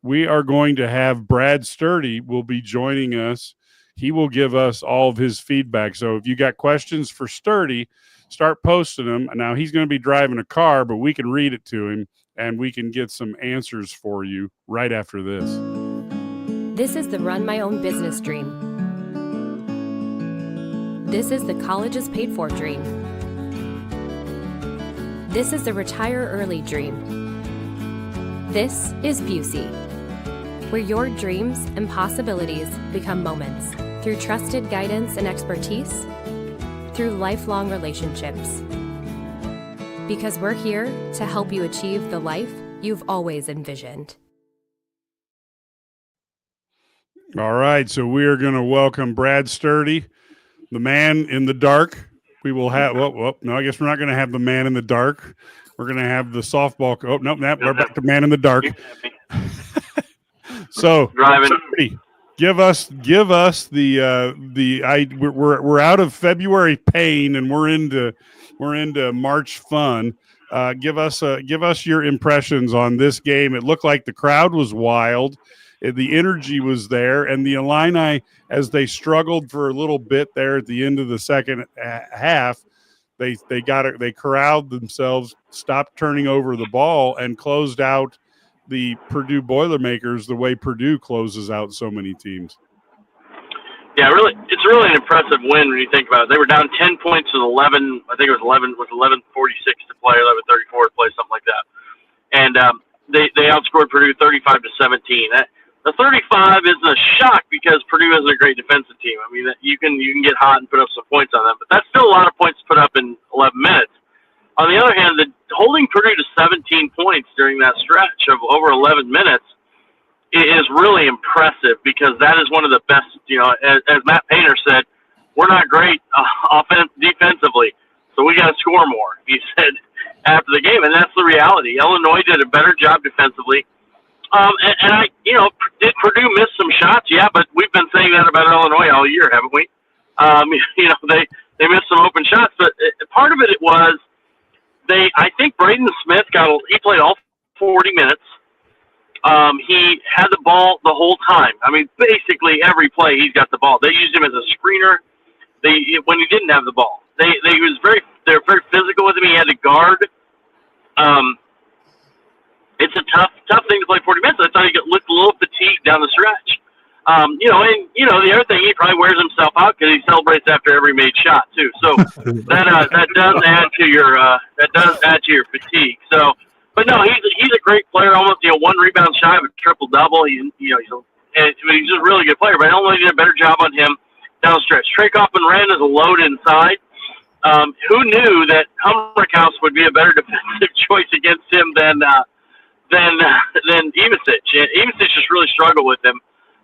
we are going to have Brad Sturdy will be joining us. He will give us all of his feedback. So if you got questions for Sturdy, start posting them. Now, he's going to be driving a car, but we can read it to him, and we can get some answers for you right after this. This is the Run My Own Business dream. This is the college is paid for dream. This is the retire early dream. This is Busey, where your dreams and possibilities become moments through trusted guidance and expertise, through lifelong relationships. Because we're here to help you achieve the life you've always envisioned. All right, so we are going to welcome Brad Sturdy, the man in the dark. We will have, no, I guess we're not going to have the man in the dark. We're going to have the softball. We're back to man in the dark. So, Sturdy, give us we're out of February pain and we're into March fun. Give us your impressions on this game. It looked like the crowd was wild. The energy was there, and the Illini, as they struggled for a little bit there at the end of the second half, they corralled themselves, stopped turning over the ball, and closed out the Purdue Boilermakers the way Purdue closes out so many teams. Yeah, really, it's really an impressive win when you think about it. They were down 10 points with 11. I think it was 11 with 11:46 to play, 11:34 to play, something like that. And they outscored Purdue 35-17. The 35 isn't a shock because Purdue isn't a great defensive team. I mean, you can get hot and put up some points on them, but that's still a lot of points to put up in 11 minutes. On the other hand, holding Purdue to 17 points during that stretch of over 11 minutes is really impressive because that is one of the best. As Matt Painter said, we're not great defensively, so we got to score more. He said after the game, and that's the reality. Illinois did a better job defensively. Did Purdue miss some shots? Yeah, but we've been saying that about Illinois all year, haven't we? They missed some open shots, but part of it was I think Braden Smith he played all 40 minutes. He had the ball the whole time. I mean, basically every play he's got the ball. They used him as a screener. When he didn't have the ball, they were very physical with him. He had to guard. It's a tough thing to play 40 minutes. I thought he looked a little fatigued down the stretch. The other thing, he probably wears himself out because he celebrates after every made shot too. So that does add to your fatigue. So, but no, he's a great player. Almost 1 rebound shy of a triple double. He's just a really good player. But Illinois did a better job on him down the stretch. Trey White is a load inside. Who knew that Hummerkaus would be a better defensive choice against him than Ivicic. Ivicic just really struggled with him.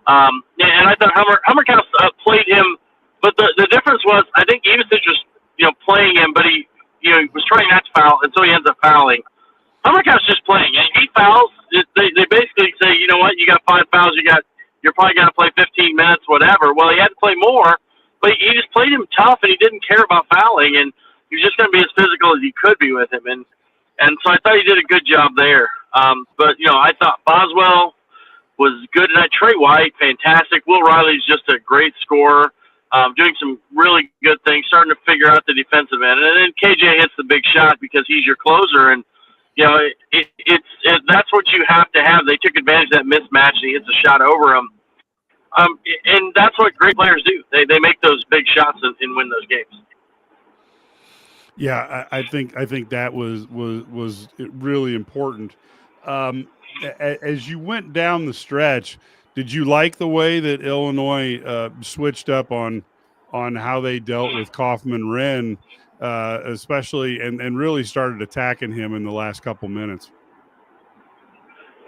And I thought Hummerkaus played him, but the difference was I think Ivicic was playing him, but he was trying not to foul, and so he ends up fouling. Hummerkaus just playing. And he fouls. They basically say, you know what, you got 5 fouls, you're probably going to play 15 minutes, whatever. Well, he had to play more, but he just played him tough, and he didn't care about fouling, and he was just going to be as physical as he could be with him. And so I thought he did a good job there. But I thought Boswell was good tonight. Trey White, fantastic. Will Riley's just a great scorer, doing some really good things, starting to figure out the defensive end. And then KJ hits the big shot because he's your closer. And, that's what you have to have. They took advantage of that mismatch, and he hits a shot over him. And that's what great players do. They make those big shots and win those games. Yeah, I think that was really important. As you went down the stretch, did you like the way that Illinois switched up on how they dealt with Kaufman-Renn, especially, and really started attacking him in the last couple minutes?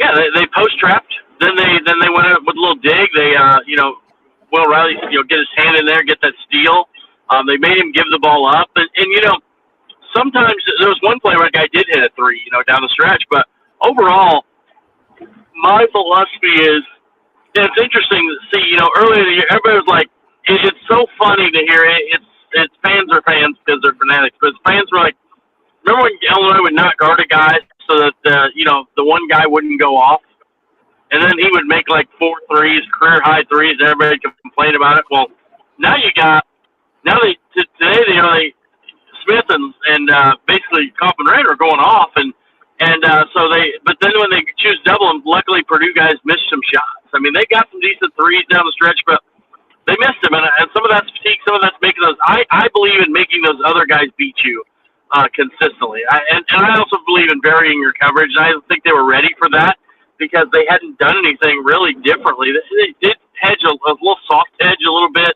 Yeah, they post-trapped. Then they went up with a little dig. They, Will Riley, get his hand in there, get that steal. They made him give the ball up, and sometimes there was one play where a guy did hit a three, down the stretch. But overall, my philosophy is, it's interesting to see, earlier in the year, everybody was like, it's so funny to hear it. It's fans are fans because they're fanatics. But fans were like, remember when Illinois would not guard a guy so that, the one guy wouldn't go off? And then he would make like 4 threes, career high threes, and everybody could complain about it. Well, today, Smith and basically Kaufman-Renn are going off, but then when they choose double them, luckily Purdue guys missed some shots. I mean, they got some decent threes down the stretch, but they missed them, and some of that's fatigue, some of that's making those. I believe in making those other guys beat you. consistently. And I also believe in varying your coverage. And I don't think they were ready for that because they hadn't done anything really differently. They did hedge a little soft hedge a little bit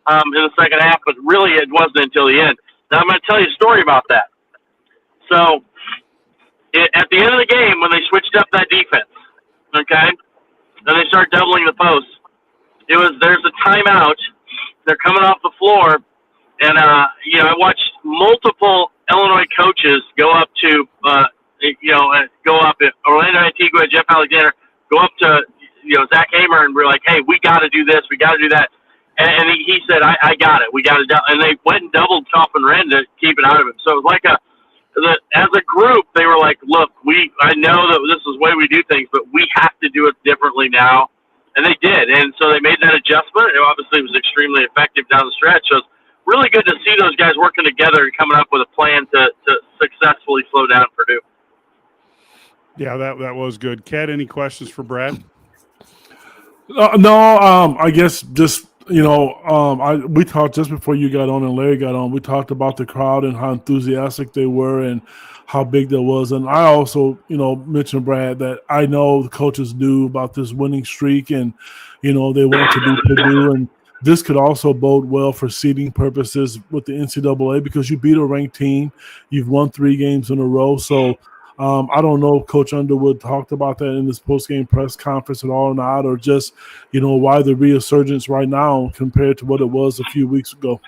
in the second half, but really it wasn't until the end. Now I'm going to tell you a story about that. So at the end of the game, when they switched up that defense, okay, and they started doubling the post, there's a timeout. They're coming off the floor, and I watched multiple Illinois coaches go up to Orlando Antigua, Jeff Alexander, go up to Zach Hamer, and we're like, hey, we got to do this, we got to do that. And he said, I got it. We got it. And they went and doubled Coffin Wren to keep it out of him. So it was like as a group, they were like, look, I know that this is the way we do things, but we have to do it differently now. And they did. And so they made that adjustment. It obviously was extremely effective down the stretch. So it's really good to see those guys working together and coming up with a plan to successfully slow down Purdue. Yeah, that was good. Kat, any questions for Brad? No, I guess just we talked just before you got on and Larry got on. We talked about the crowd and how enthusiastic they were and how big that was. And I also, mentioned, Brad, that I know the coaches knew about this winning streak and, they wanted to beat Purdue. And this could also bode well for seeding purposes with the NCAA because you beat a ranked team. You've won 3 games in a row. So I don't know if Coach Underwood talked about that in this post-game press conference at all or not, or just, why the resurgence right now compared to what it was a few weeks ago.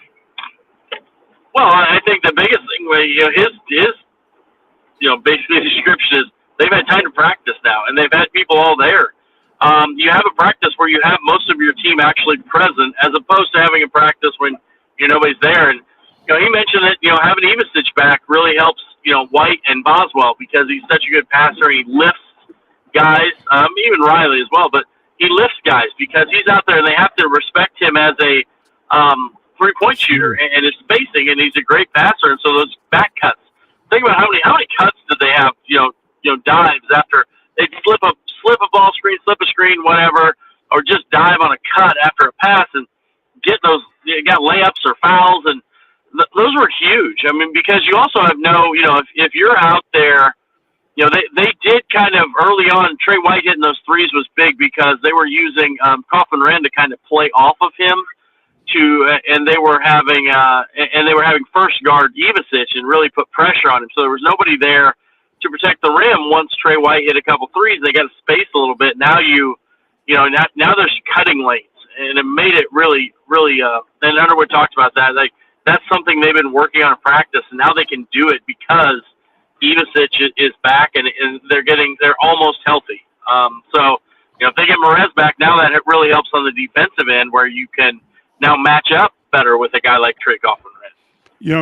Well, I think the biggest thing, his basically description is they've had time to practice now, and they've had people all there. You have a practice where you have most of your team actually present, as opposed to having a practice when nobody's there. And he mentioned that having Evasich back really helps White and Boswell because he's such a good passer. He lifts guys, even Riley as well, but he lifts guys because he's out there and they have to respect him as a three-point shooter and his spacing, and he's a great passer. And so those back cuts. Think about how many cuts did they have? Dives after they slip a ball screen, slip a screen, whatever, or just dive on a cut after a pass and get those. You got layups or fouls, and those were huge. I mean, because you also have if you're out there, they did kind of early on. Trey White hitting those threes was big because they were using Coffin Wren to kind of play off of him. And they were having first guard Evasich and really put pressure on him. So there was nobody there to protect the rim. Once Trey White hit a couple threes, they got to space a little bit. Now now there's cutting lanes, and it made it really, really. And Underwood talked about that. Like that's something they've been working on in practice, and now they can do it because Evasich is back, and they're almost healthy. So if they get Merez back, now that it really helps on the defensive end where you can now match up better with a guy like Trey Coffin.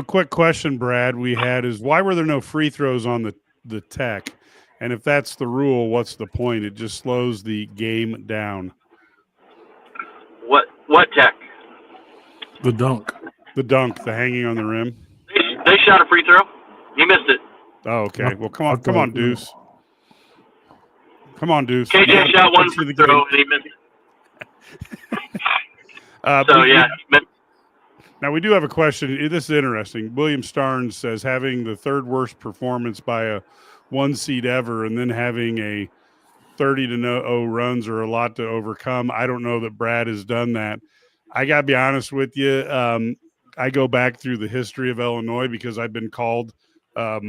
Quick question, Brad, we had is why were there no free throws on the tech? And if that's the rule, what's the point? It just slows the game down. What tech? The dunk. The hanging on the rim. They shot a free throw. He missed it. Oh, okay. Well, come on, Deuce. Come on, Deuce. KJ shot one free throw, and he missed it. Now, we do have a question. This is interesting. William Starnes says having the third worst performance by a 1 seed ever and then having a 30-0 runs are a lot to overcome. I don't know that Brad has done that. I got to be honest with you. I go back through the history of Illinois because I've been called a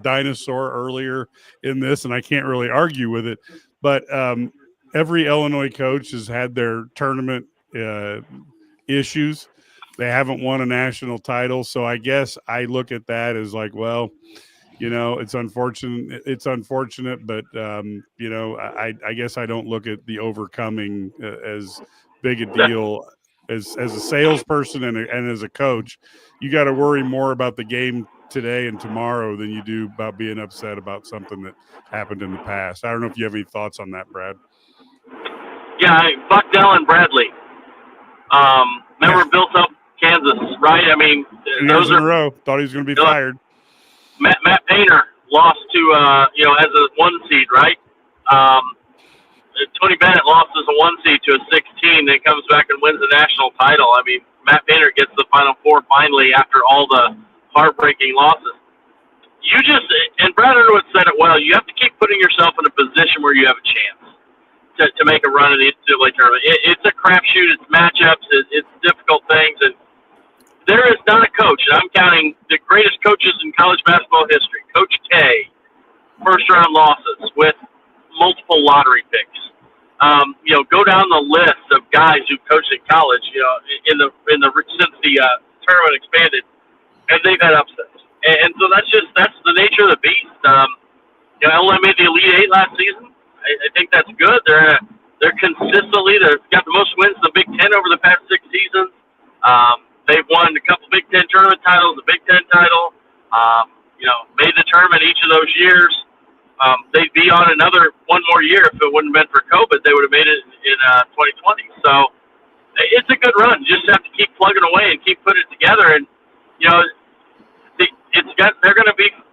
dinosaur earlier in this, and I can't really argue with it. But every Illinois coach has had their tournament issues. They haven't won a national title. So I guess I look at that as like, well, it's unfortunate. It's unfortunate, but I guess I don't look at the overcoming as big a deal as a salesperson and as a coach. You got to worry more about the game today and tomorrow than you do about being upset about something that happened in the past. I don't know if you have any thoughts on that, Brad. Yeah, Bucknell and Bradley. Remember built up Kansas, right? I mean, those in a row. Thought he was going to be fired. Matt Painter lost to as a 1 seed, right? Tony Bennett lost as a 1 seed to a 16, then comes back and wins the national title. I mean, Matt Painter gets the Final Four finally after all the heartbreaking losses. You just, and Brad Underwood said it well, you have to keep putting yourself in a position where you have a chance to make a run in the NCAA tournament. It's a crapshoot. It's matchups. It's difficult things. And there is not a coach, and I'm counting the greatest coaches in college basketball history, Coach K, first-round losses with multiple lottery picks. Go down the list of guys who coached in college, since the tournament expanded, and they've had upsets. And so that's the nature of the beast. Illinois made the Elite Eight last season. I think that's good. They've got the most wins in the Big Ten over the past 6 seasons. They've won a couple Big Ten tournament titles, a Big Ten title. Made the tournament each of those years. They'd be on one more year if it wouldn't have been for COVID. They would have made it in 2020. So it's a good run. You just have to keep plugging away and keep putting it together. And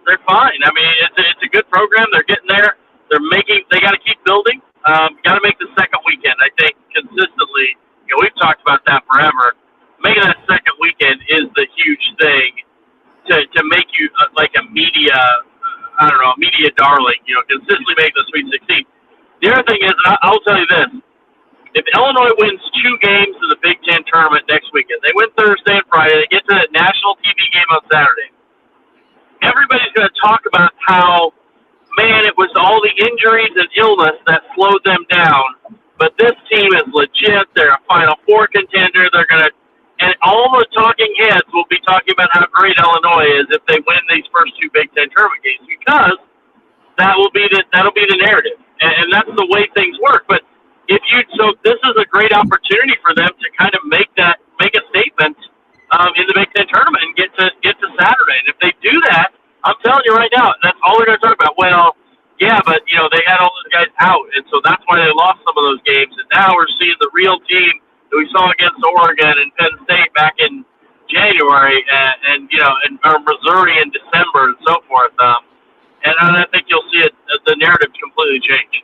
they're fine. I mean, it's a good program. They're getting there. They got to keep building. Got to make the second weekend. I think consistently. We've talked about that forever. Making that second weekend is the huge thing to make you like a media darling. Consistently make the Sweet 16. The other thing is, I'll tell you this: if Illinois wins 2 games in the Big Ten tournament next weekend, they win Thursday and Friday. They get to that national TV game on Saturday. Everybody's going to talk about how, man, it was all the injuries and illness that slowed them down. But this team is legit. They're a Final Four contender. And all the talking heads will be talking about how great Illinois is if they win these first 2 Big Ten tournament games, because that'll be the narrative, and that's the way things work. But so this is a great opportunity for them to kind of make a statement in the Big Ten tournament and get to Saturday. And if they do that, I'm telling you right now, that's all they're going to talk about. Well, yeah, but they had all those guys out, and so that's why they lost some of those games. And now we're seeing the real team that we saw against Oregon and Penn State back in January, and Missouri in December and so forth. And I think you'll see the narrative completely change.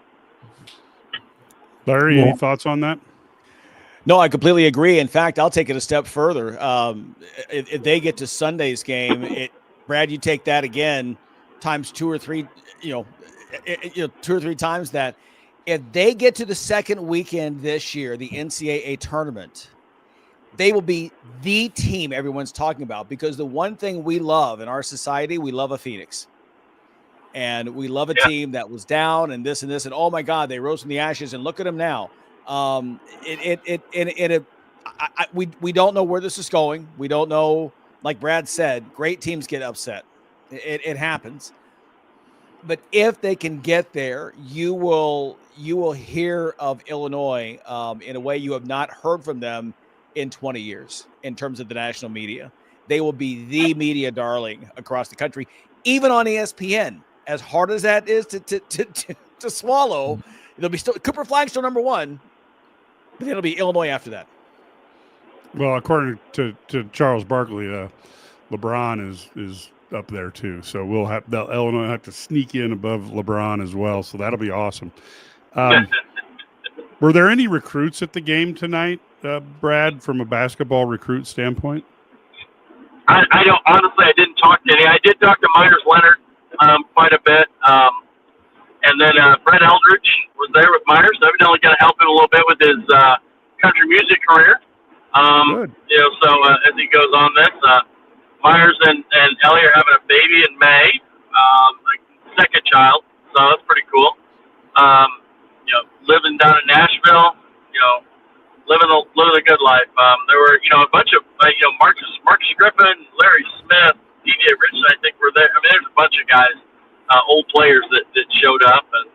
Larry, any thoughts on that? No, I completely agree. In fact, I'll take it a step further. If they get to Sunday's game, Brad, you take that again times 2 or 3, 2 or 3 times that. If they get to the second weekend this year, the NCAA tournament, they will be the team everyone's talking about, because the one thing we love in our society, we love a Phoenix. And we love a team that was down and this, and oh my God, they rose from the ashes, and look at them now. We don't know where this is going. We don't know, like Brad said, great teams get upset. It happens. But if they can get there, you will hear of Illinois in a way you have not heard from them in 20 years in terms of the national media. They will be the media darling across the country, even on ESPN. As hard as that is to swallow, it'll be still Cooper Flag's still number 1, but then it'll be Illinois after that. Well, according to Charles Barkley, LeBron is up there too. So Illinois have to sneak in above LeBron as well. So that'll be awesome. Were there any recruits at the game tonight, Brad, from a basketball recruit standpoint? I don't, honestly, I didn't talk to any. I did talk to Myers Leonard quite a bit. And then Brett Eldridge was there with Myers. Evidently going to help him a little bit with his country music career. Good. So as he goes on this, Myers and Ellie are having a baby in May, second child. So that's pretty cool. Living down in Nashville, living a good life. There were, a bunch of, Marcus Griffin, Larry Smith, DJ Richardson, I think were there. I mean, there's a bunch of guys, old players that showed up, and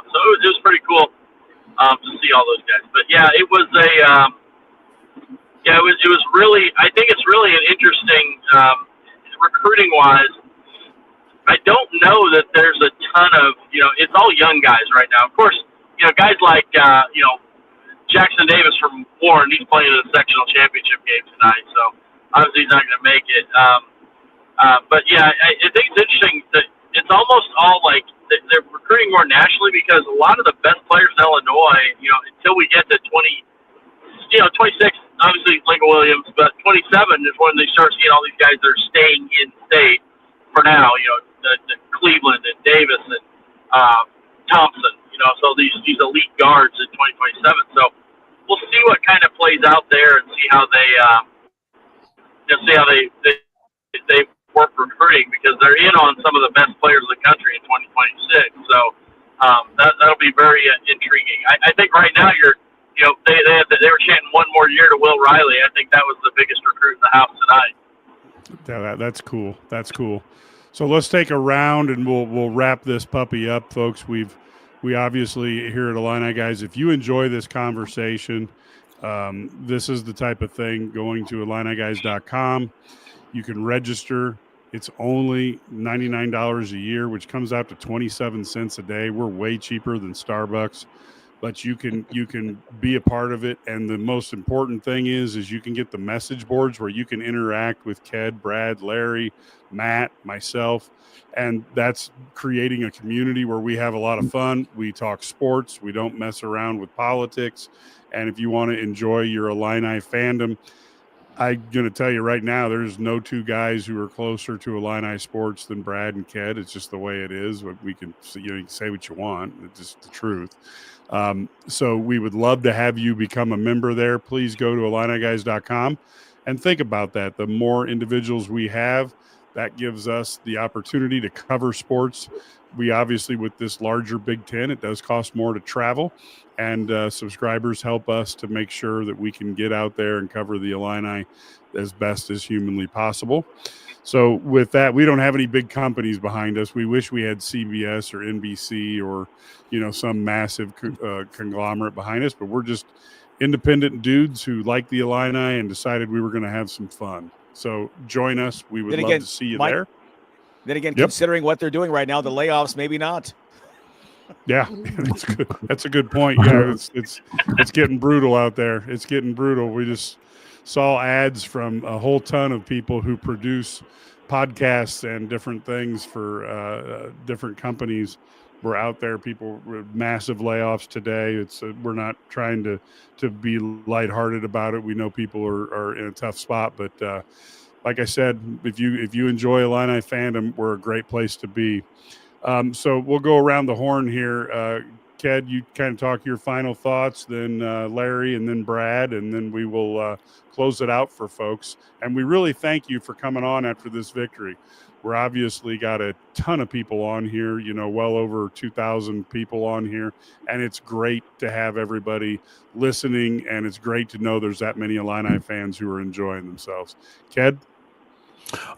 so it was pretty cool to see all those guys. But yeah, it was it was really. I think it's really an interesting recruiting wise. I don't know that there's a ton of it's all young guys right now. Of course, guys like Jackson Davis from Warren, he's playing in the sectional championship game tonight, so obviously he's not going to make it. But yeah, I think it's interesting that it's almost all like they're recruiting more nationally, because a lot of the best players in Illinois, until we get to 26, obviously Lincoln Williams, but 27 is when they start seeing all these guys that are staying in state for now. The Cleveland and Davis and Thompson. So these elite guards in 2027. So we'll see what kind of plays out there and see how they work recruiting, because they're in on some of the best players in the country in 2026. So that'll be very intriguing. I think right now they were chanting one more year to Will Riley. I think that was the biggest recruit in the house tonight. Yeah, that's cool. That's cool. So let's take a round and we'll wrap this puppy up, folks. We obviously here at Illini Guys, if you enjoy this conversation, this is the type of thing. Going to IlliniGuys.com, you can register. It's only $99 a year, which comes out to 27 cents a day. We're way cheaper than Starbucks, but you can be a part of it. And the most important thing is you can get the message boards where you can interact with Ked, Brad, Larry, Matt, myself. And that's creating a community where we have a lot of fun. We talk sports. We don't mess around with politics. And if you want to enjoy your Illini fandom, I'm going to tell you right now, there's no two guys who are closer to Illini sports than Brad and Ked. It's just the way it is. You can say what you want. It's just the truth. So we would love to have you become a member there. Please go to IlliniGuys.com and think about that. The more individuals we have, that gives us the opportunity to cover sports. We obviously, with this larger Big Ten, it does cost more to travel, and subscribers help us to make sure that we can get out there and cover the Illini as best as humanly possible. So with that, we don't have any big companies behind us. We wish we had CBS or NBC or, some massive conglomerate behind us, but we're just independent dudes who like the Illini and decided we were going to have some fun. So join us. We would love to see you there. Then again, considering what they're doing right now, the layoffs, maybe not. Yeah, that's good. That's a good point. Yeah, it's getting brutal out there. It's getting brutal. We just saw ads from a whole ton of people who produce podcasts and different things for different companies. We're out there. People with massive layoffs today. We're not trying to be lighthearted about it. We know people are in a tough spot, but like I said, if you enjoy Illini fandom, we're a great place to be. So we'll go around the horn here. Ked, you kind of talk your final thoughts, then Larry, and then Brad, and then we will close it out for folks. And we really thank you for coming on after this victory. We're obviously got a ton of people on here, well over 2,000 people on here. And it's great to have everybody listening, and it's great to know there's that many Illini fans who are enjoying themselves. Ked?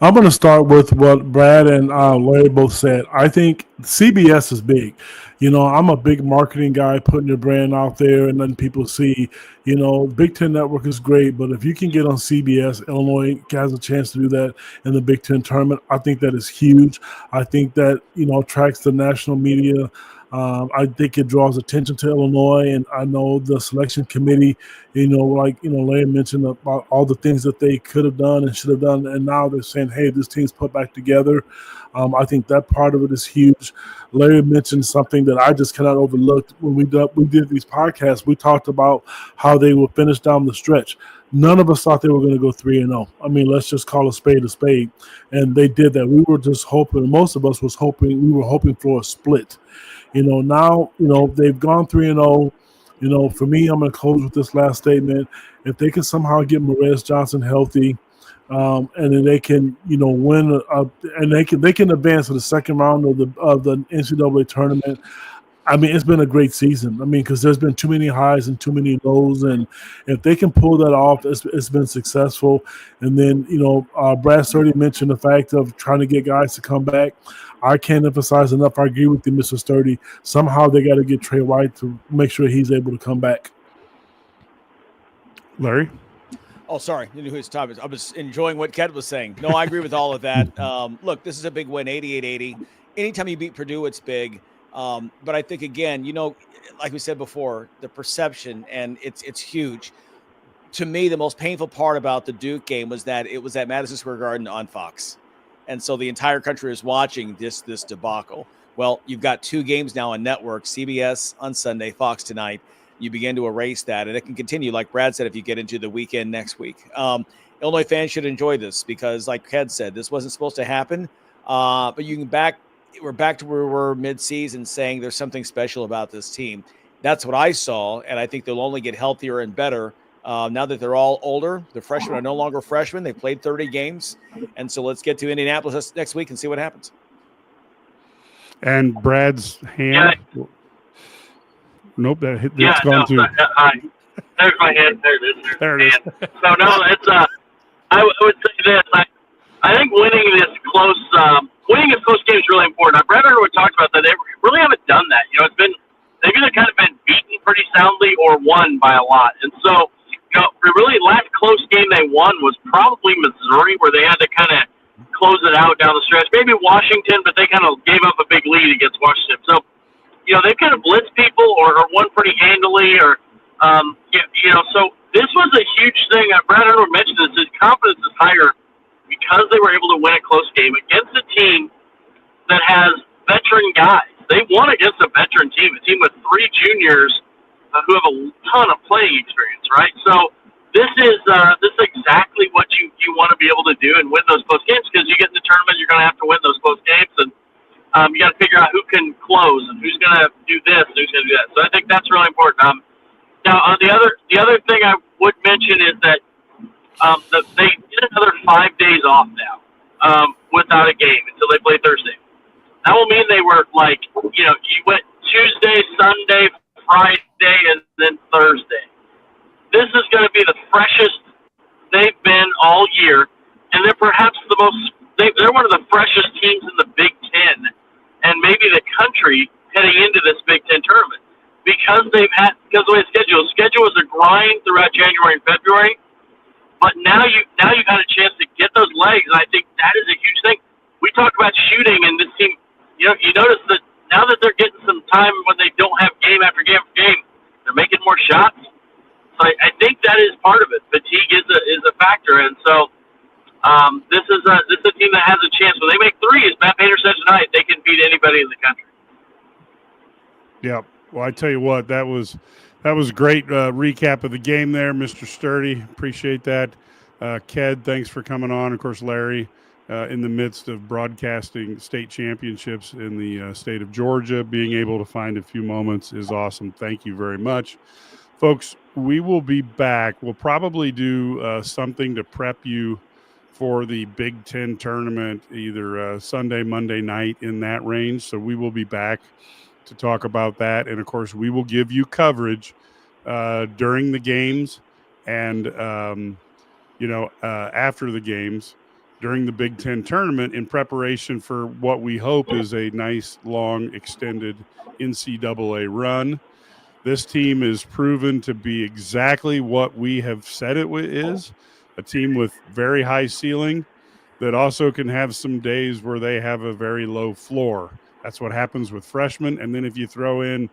I'm going to start with what Brad and Larry both said. I think CBS is big. I'm a big marketing guy, putting your brand out there and letting people see, Big Ten Network is great, but if you can get on CBS, Illinois has a chance to do that in the Big Ten tournament. I think that is huge. I think that, attracts the national media. I think it draws attention to Illinois, and I know the selection committee, Larry mentioned about all the things that they could have done and should have done, and now they're saying, hey, this team's put back together. I think that part of it is huge. Larry mentioned something that I just cannot overlook. When we did these podcasts, we talked about how they will finish down the stretch. None of us thought they were going to go 3-0. I mean, let's just call a spade, and they did that. We were just hoping. Most of us we were hoping for a split. Now, they've gone 3-0. For me, I'm going to close with this last statement. If they can somehow get Morez Johnson healthy, and then they can, win, and they can advance to the second round of the NCAA tournament. I mean, it's been a great season. I mean, because there's been too many highs and too many lows, and if they can pull that off, it's been successful. And then, Brad Sturdy mentioned the fact of trying to get guys to come back. I can't emphasize enough. I agree with you, Mr. Sturdy. Somehow they got to get Trey White to make sure he's able to come back. Larry? Oh, sorry. You knew whose time it was. I was enjoying what Ked was saying. No, I agree with all of that. Look, this is a big win, 88-80. Anytime you beat Purdue, it's big. But I think, again, like we said before, the perception, and it's huge. To me, the most painful part about the Duke game was that it was at Madison Square Garden on Fox. And so the entire country is watching this debacle. Well, you've got two games now on network, CBS on Sunday, Fox tonight. you begin to erase that, and it can continue. Like Brad said, if you get into the weekend next week, Illinois fans should enjoy this because, like Ed said, this wasn't supposed to happen. But we're back to where we were mid-season, saying there's something special about this team. That's what I saw, and I think they'll only get healthier and better now that they're all older. The freshmen are no longer freshmen. They played 30 games, and so let's get to Indianapolis next week and see what happens. And Brad's hand. Yeah. Nope, it's gone too. There's my hand. There it is. There it is. So no, it's I would say this. I think winning this close game is really important. Brad Underwood talked about that. They really haven't done that. You know, they've either kind of been beaten pretty soundly or won by a lot. And so, you know, really last close game they won was probably Missouri, where they had to kind of close it out down the stretch. Maybe Washington, but they kind of gave up a big lead against Washington. So, you know, they've kind of blitzed people or won pretty handily, or you know. So this was a huge thing. Brad Underwood mentioned this. His confidence is higher because they were able to win a close game against a team that has veteran guys. They won against a veteran team, a team with 3 juniors who have a ton of playing experience, right? So this is exactly what you want to be able to do and win those close games, because you get in the tournament, you're going to have to win those close games, and you got to figure out who can close and who's going to do this and who's going to do that. So I think that's really important. Now, the other thing I would mention is that they get another 5 days off now without a game until they play Thursday. That will mean they were like, you know, you went Tuesday, Sunday, Friday, and then Thursday. This is going to be the freshest they've been all year, and they're perhaps they're one of the freshest teams in the Big Ten and maybe the country heading into this Big Ten tournament, because of the way the schedule was a grind throughout January and February. But now you've had a chance to get those legs, and I think that is a huge thing. We talk about shooting, and this team, you notice that now that they're getting some time when they don't have game after game after game, they're making more shots. So I think that is part of it. Fatigue is a factor, and so this is a team that has a chance. When they make 3, as Matt Painter said tonight, they can beat anybody in the country. Yeah. Well, I tell you what, that was a great recap of the game there, Mr. Sturdy. Appreciate that. Ked, thanks for coming on. Of course, Larry, in the midst of broadcasting state championships in the state of Georgia, being able to find a few moments is awesome. Thank you very much. Folks, we will be back. We'll probably do something to prep you for the Big Ten tournament, either Sunday, Monday night, in that range. So we will be back to talk about that. And, of course, we will give you coverage during the games and, after the games during the Big Ten tournament in preparation for what we hope is a nice, long, extended NCAA run. This team is proven to be exactly what we have said it is, a team with very high ceiling that also can have some days where they have a very low floor. That's what happens with freshmen. And then if you throw in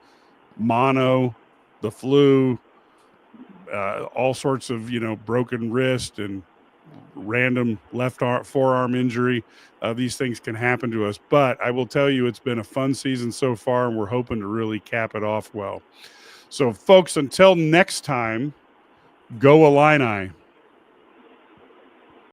mono, the flu, all sorts of, broken wrist and random forearm injury, these things can happen to us. But I will tell you, it's been a fun season so far, and we're hoping to really cap it off well. So, folks, until next time, go Illini.